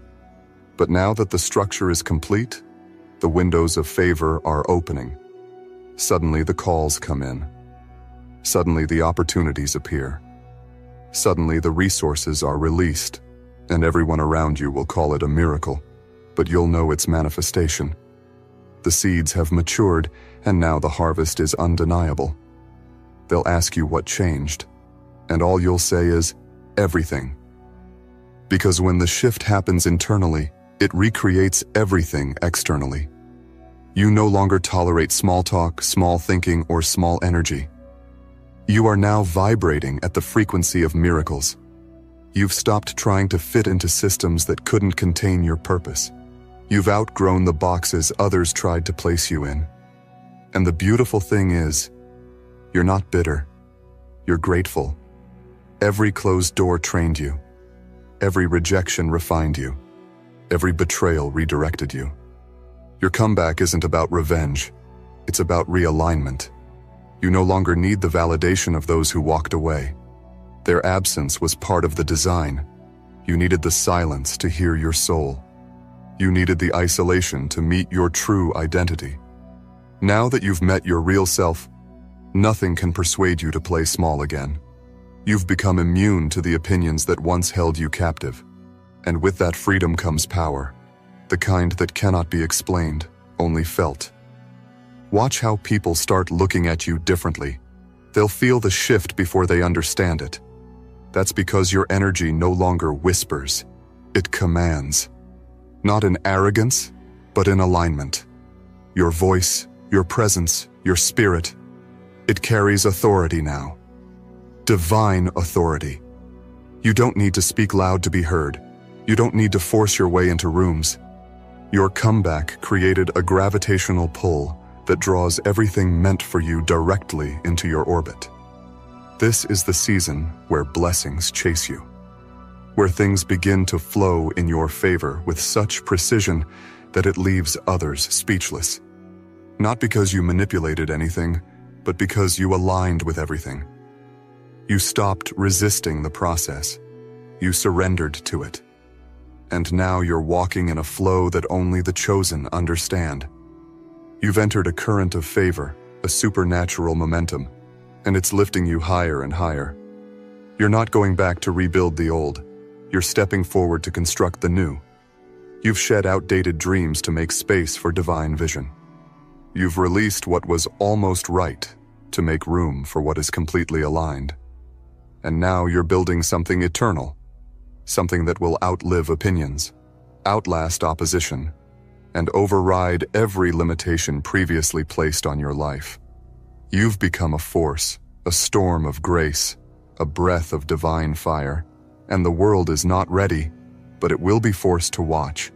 But now that the structure is complete, the windows of favor are opening. Suddenly the calls come in. Suddenly the opportunities appear. Suddenly the resources are released, and everyone around you will call it a miracle, but you'll know its manifestation. The seeds have matured, and now the harvest is undeniable. They'll ask you what changed, and all you'll say is, everything. Because when the shift happens internally, it recreates everything externally. You no longer tolerate small talk, small thinking, or small energy. You are now vibrating at the frequency of miracles. You've stopped trying to fit into systems that couldn't contain your purpose. You've outgrown the boxes others tried to place you in. And the beautiful thing is, you're not bitter. You're grateful. Every closed door trained you. Every rejection refined you. Every betrayal redirected you. Your comeback isn't about revenge. It's about realignment. You no longer need the validation of those who walked away. Their absence was part of the design. You needed the silence to hear your soul. You needed the isolation to meet your true identity. Now that you've met your real self, nothing can persuade you to play small again. You've become immune to the opinions that once held you captive. And with that freedom comes power, the kind that cannot be explained, only felt. Watch how people start looking at you differently. They'll feel the shift before they understand it. That's because your energy no longer whispers, it commands. Not in arrogance, but in alignment. Your voice, your presence, your spirit, it carries authority now. Divine authority. You don't need to speak loud to be heard. You don't need to force your way into rooms. Your comeback created a gravitational pull that draws everything meant for you directly into your orbit. This is the season where blessings chase you, where things begin to flow in your favor with such precision that it leaves others speechless. Not because you manipulated anything, but because you aligned with everything. You stopped resisting the process. You surrendered to it. And now you're walking in a flow that only the chosen understand. You've entered a current of favor, a supernatural momentum, and it's lifting you higher and higher. You're not going back to rebuild the old. You're stepping forward to construct the new. You've shed outdated dreams to make space for divine vision. You've released what was almost right to make room for what is completely aligned. And now you're building something eternal, something that will outlive opinions, outlast opposition, and override every limitation previously placed on your life. You've become a force, a storm of grace, a breath of divine fire, and the world is not ready, but it will be forced to watch.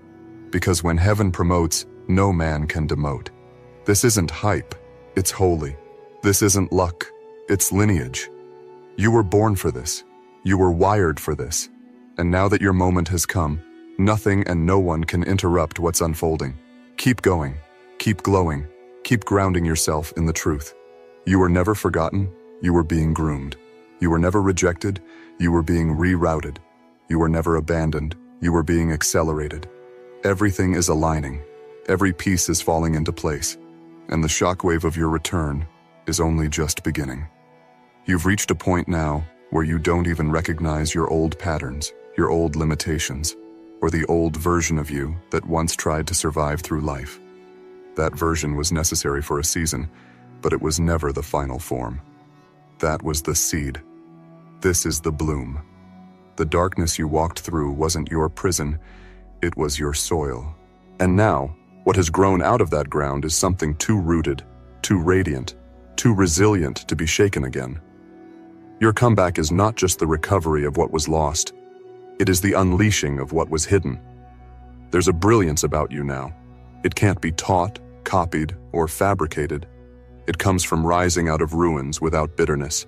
Because when heaven promotes, no man can demote. This isn't hype, it's holy. This isn't luck, it's lineage. You were born for this. You were wired for this. And now that your moment has come, nothing and no one can interrupt what's unfolding. Keep going, keep glowing, keep grounding yourself in the truth. You were never forgotten, you were being groomed. You were never rejected, you were being rerouted. You were never abandoned, you were being accelerated. Everything is aligning, every piece is falling into place, and the shockwave of your return is only just beginning. You've reached a point now where you don't even recognize your old patterns, your old limitations, or the old version of you that once tried to survive through life. That version was necessary for a season, but it was never the final form. That was the seed. This is the bloom. The darkness you walked through wasn't your prison, it was your soil. And now, what has grown out of that ground is something too rooted, too radiant, too resilient to be shaken again. Your comeback is not just the recovery of what was lost, it is the unleashing of what was hidden. There's a brilliance about you now. It can't be taught, copied, or fabricated. It comes from rising out of ruins without bitterness.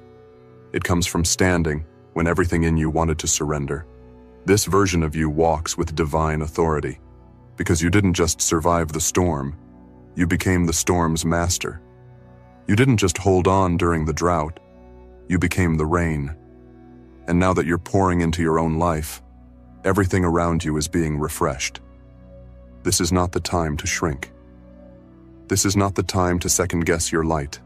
It comes from standing when everything in you wanted to surrender. This version of you walks with divine authority, because you didn't just survive the storm, you became the storm's master. You didn't just hold on during the drought, you became the rain. And now that you're pouring into your own life, everything around you is being refreshed. This is not the time to shrink. This is not the time to second-guess your light.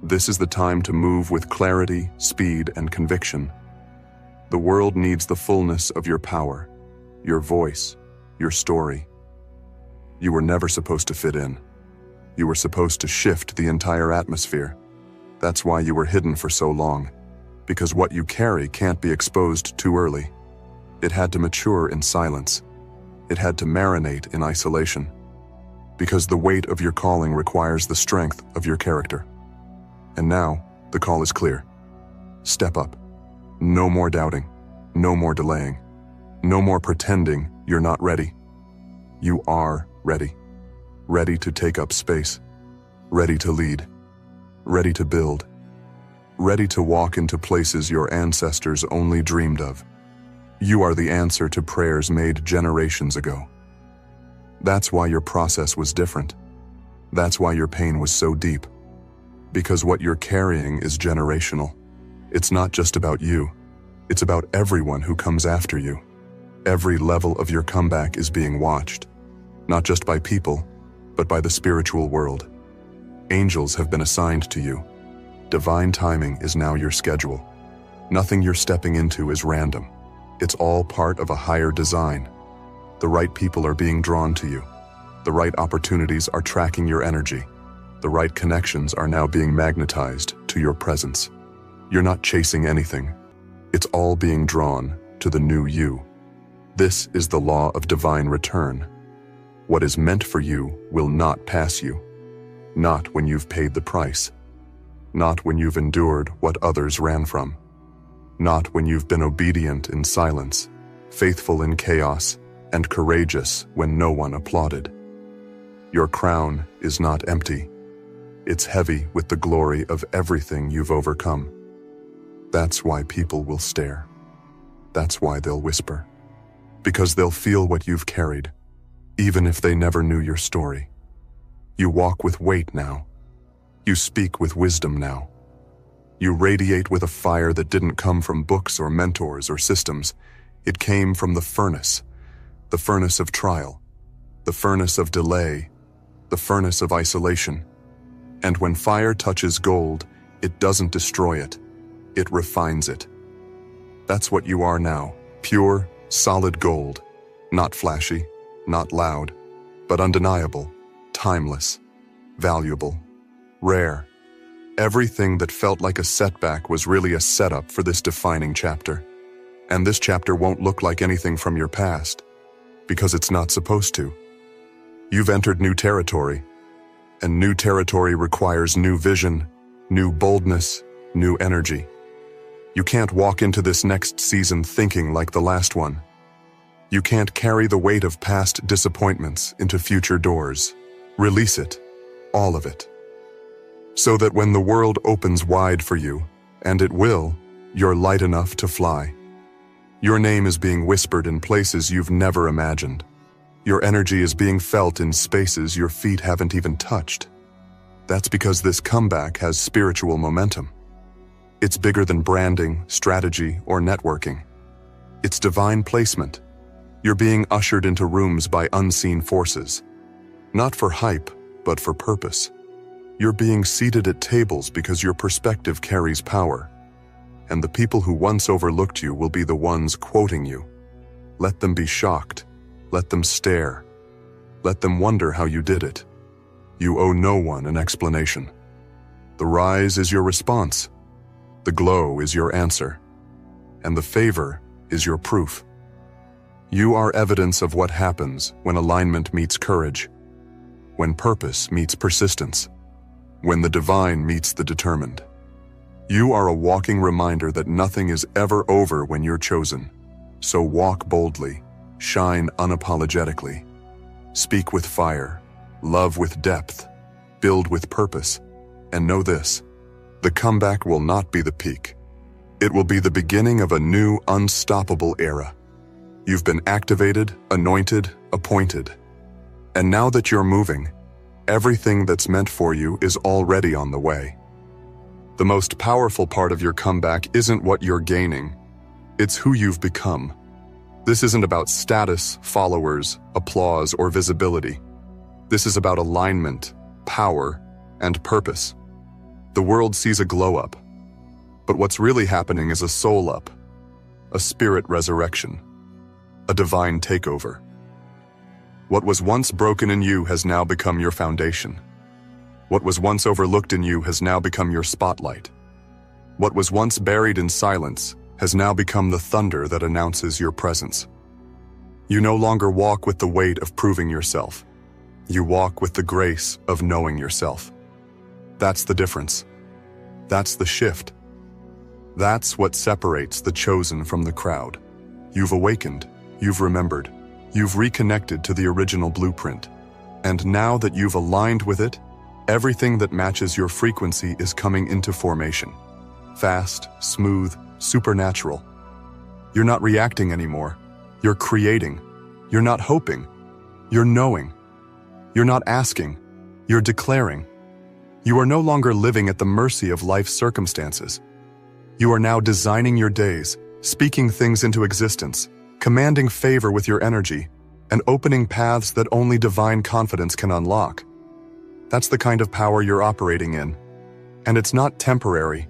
This is the time to move with clarity, speed, and conviction. The world needs the fullness of your power, your voice, your story. You were never supposed to fit in. You were supposed to shift the entire atmosphere. That's why you were hidden for so long, because what you carry can't be exposed too early. It had to mature in silence. It had to marinate in isolation, because the weight of your calling requires the strength of your character. And now, the call is clear. Step up. No more doubting. No more delaying. No more pretending you're not ready. You are ready. Ready to take up space. Ready to lead. Ready to build. Ready to walk into places your ancestors only dreamed of. You are the answer to prayers made generations ago. That's why your process was different. That's why your pain was so deep. Because what you're carrying is generational. It's not just about you. It's about everyone who comes after you. Every level of your comeback is being watched, not just by people, but by the spiritual world. Angels have been assigned to you. Divine timing is now your schedule. Nothing you're stepping into is random. It's all part of a higher design. The right people are being drawn to you. The right opportunities are tracking your energy. The right connections are now being magnetized to your presence. You're not chasing anything. It's all being drawn to the new you. This is the law of divine return. What is meant for you will not pass you. Not when you've paid the price. Not when you've endured what others ran from. Not when you've been obedient in silence, faithful in chaos, and courageous when no one applauded. Your crown is not empty. It's heavy with the glory of everything you've overcome. That's why people will stare. That's why they'll whisper. Because they'll feel what you've carried, even if they never knew your story. You walk with weight now. You speak with wisdom now. You radiate with a fire that didn't come from books or mentors or systems. It came from the furnace of trial, the furnace of delay, the furnace of isolation. And when fire touches gold, it doesn't destroy it, it refines it. That's what you are now, pure, solid gold, not flashy, not loud, but undeniable, timeless, valuable, rare. Everything that felt like a setback was really a setup for this defining chapter. And this chapter won't look like anything from your past, because it's not supposed to. You've entered new territory, and new territory requires new vision, new boldness, new energy. You can't walk into this next season thinking like the last one. You can't carry the weight of past disappointments into future doors. Release it, all of it. So that when the world opens wide for you, and it will, you're light enough to fly. Your name is being whispered in places you've never imagined. Your energy is being felt in spaces your feet haven't even touched. That's because this comeback has spiritual momentum. It's bigger than branding, strategy, or networking. It's divine placement. You're being ushered into rooms by unseen forces. Not for hype, but for purpose. You're being seated at tables because your perspective carries power. And the people who once overlooked you will be the ones quoting you. Let them be shocked. Let them stare. Let them wonder how you did it. You owe no one an explanation. The rise is your response. The glow is your answer. And the favor is your proof. You are evidence of what happens when alignment meets courage, when purpose meets persistence, when the divine meets the determined. You are a walking reminder that nothing is ever over when you're chosen. So walk boldly, shine unapologetically, speak with fire, love with depth, build with purpose, and know this: the comeback will not be the peak. It will be the beginning of a new, unstoppable era. You've been activated, anointed, appointed. And now that you're moving, everything that's meant for you is already on the way. The most powerful part of your comeback isn't what you're gaining, it's who you've become. This isn't about status, followers, applause, or visibility. This is about alignment, power, and purpose. The world sees a glow up, but what's really happening is a soul up, a spirit resurrection, a divine takeover. What was once broken in you has now become your foundation. What was once overlooked in you has now become your spotlight. What was once buried in silence has now become the thunder that announces your presence. You no longer walk with the weight of proving yourself. You walk with the grace of knowing yourself. That's the difference. That's the shift. That's what separates the chosen from the crowd. You've awakened. You've remembered. You've reconnected to the original blueprint. And now that you've aligned with it, everything that matches your frequency is coming into formation. Fast, smooth, supernatural. You're not reacting anymore. You're creating. You're not hoping. You're knowing. You're not asking. You're declaring. You are no longer living at the mercy of life's circumstances. You are now designing your days, speaking things into existence, commanding favor with your energy, and opening paths that only divine confidence can unlock. That's the kind of power you're operating in. And it's not temporary.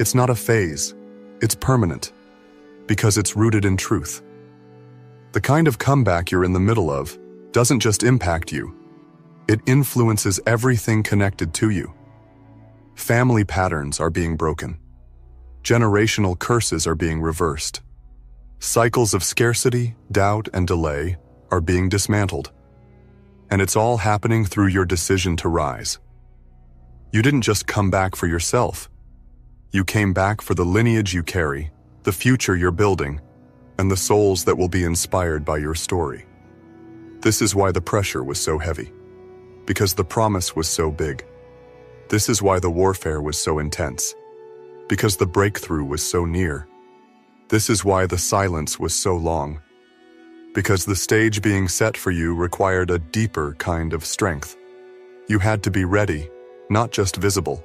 It's not a phase. It's permanent. Because it's rooted in truth. The kind of comeback you're in the middle of doesn't just impact you. It influences everything connected to you. Family patterns are being broken. Generational curses are being reversed. Cycles of scarcity, doubt, and delay are being dismantled. And it's all happening through your decision to rise. You didn't just come back for yourself. You came back for the lineage you carry, the future you're building, and the souls that will be inspired by your story. This is why the pressure was so heavy. Because the promise was so big. This is why the warfare was so intense. Because the breakthrough was so near. This is why the silence was so long. Because the stage being set for you required a deeper kind of strength. You had to be ready, not just visible.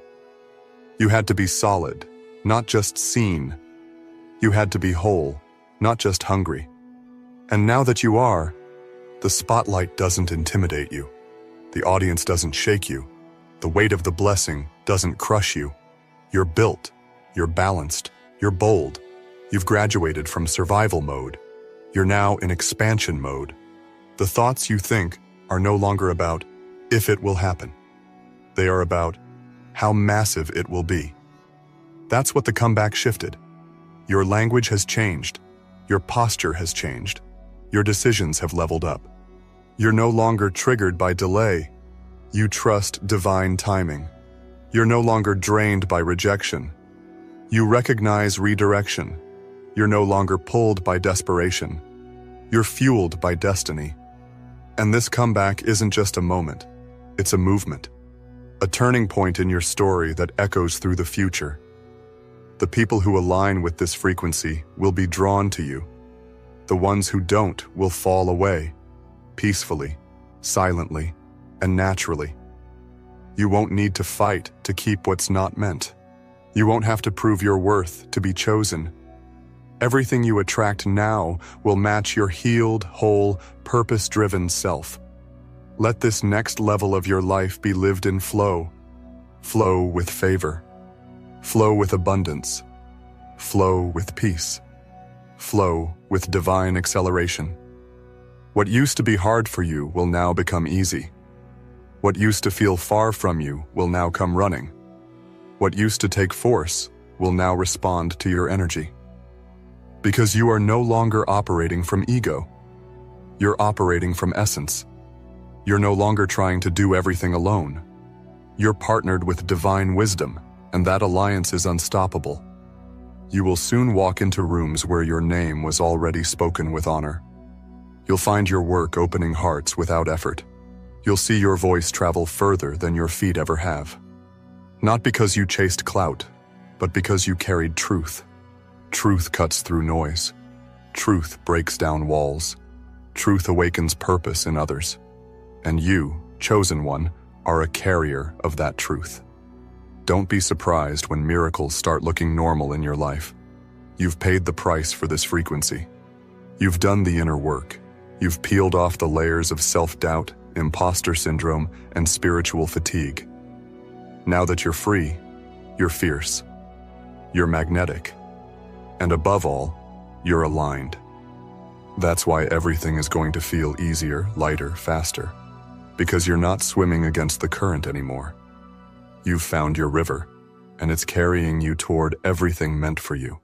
You had to be solid, not just seen. You had to be whole, not just hungry. And now that you are, the spotlight doesn't intimidate you. The audience doesn't shake you. The weight of the blessing doesn't crush you. You're built. You're balanced. You're bold. You've graduated from survival mode. You're now in expansion mode. The thoughts you think are no longer about if it will happen. They are about how massive it will be. That's what the comeback shifted. Your language has changed. Your posture has changed. Your decisions have leveled up. You're no longer triggered by delay. You trust divine timing. You're no longer drained by rejection. You recognize redirection. You're no longer pulled by desperation. You're fueled by destiny. And this comeback isn't just a moment, it's a movement. A turning point in your story that echoes through the future. The people who align with this frequency will be drawn to you. The ones who don't will fall away, peacefully, silently, and naturally. You won't need to fight to keep what's not meant. You won't have to prove your worth to be chosen. Everything you attract now will match your healed, whole, purpose-driven self. Let this next level of your life be lived in flow. Flow with favor. Flow with abundance. Flow with peace. Flow with divine acceleration. What used to be hard for you will now become easy. What used to feel far from you will now come running. What used to take force will now respond to your energy. Because you are no longer operating from ego. You're operating from essence. You're no longer trying to do everything alone. You're partnered with divine wisdom, and that alliance is unstoppable. You will soon walk into rooms where your name was already spoken with honor. You'll find your work opening hearts without effort. You'll see your voice travel further than your feet ever have. Not because you chased clout, but because you carried truth. Truth cuts through noise. Truth breaks down walls. Truth awakens purpose in others. And you, chosen one, are a carrier of that truth. Don't be surprised when miracles start looking normal in your life. You've paid the price for this frequency. You've done the inner work. You've peeled off the layers of self-doubt, imposter syndrome, and spiritual fatigue. Now that you're free, you're fierce. You're magnetic. And above all, you're aligned. That's why everything is going to feel easier, lighter, faster. Because you're not swimming against the current anymore. You've found your river, and it's carrying you toward everything meant for you.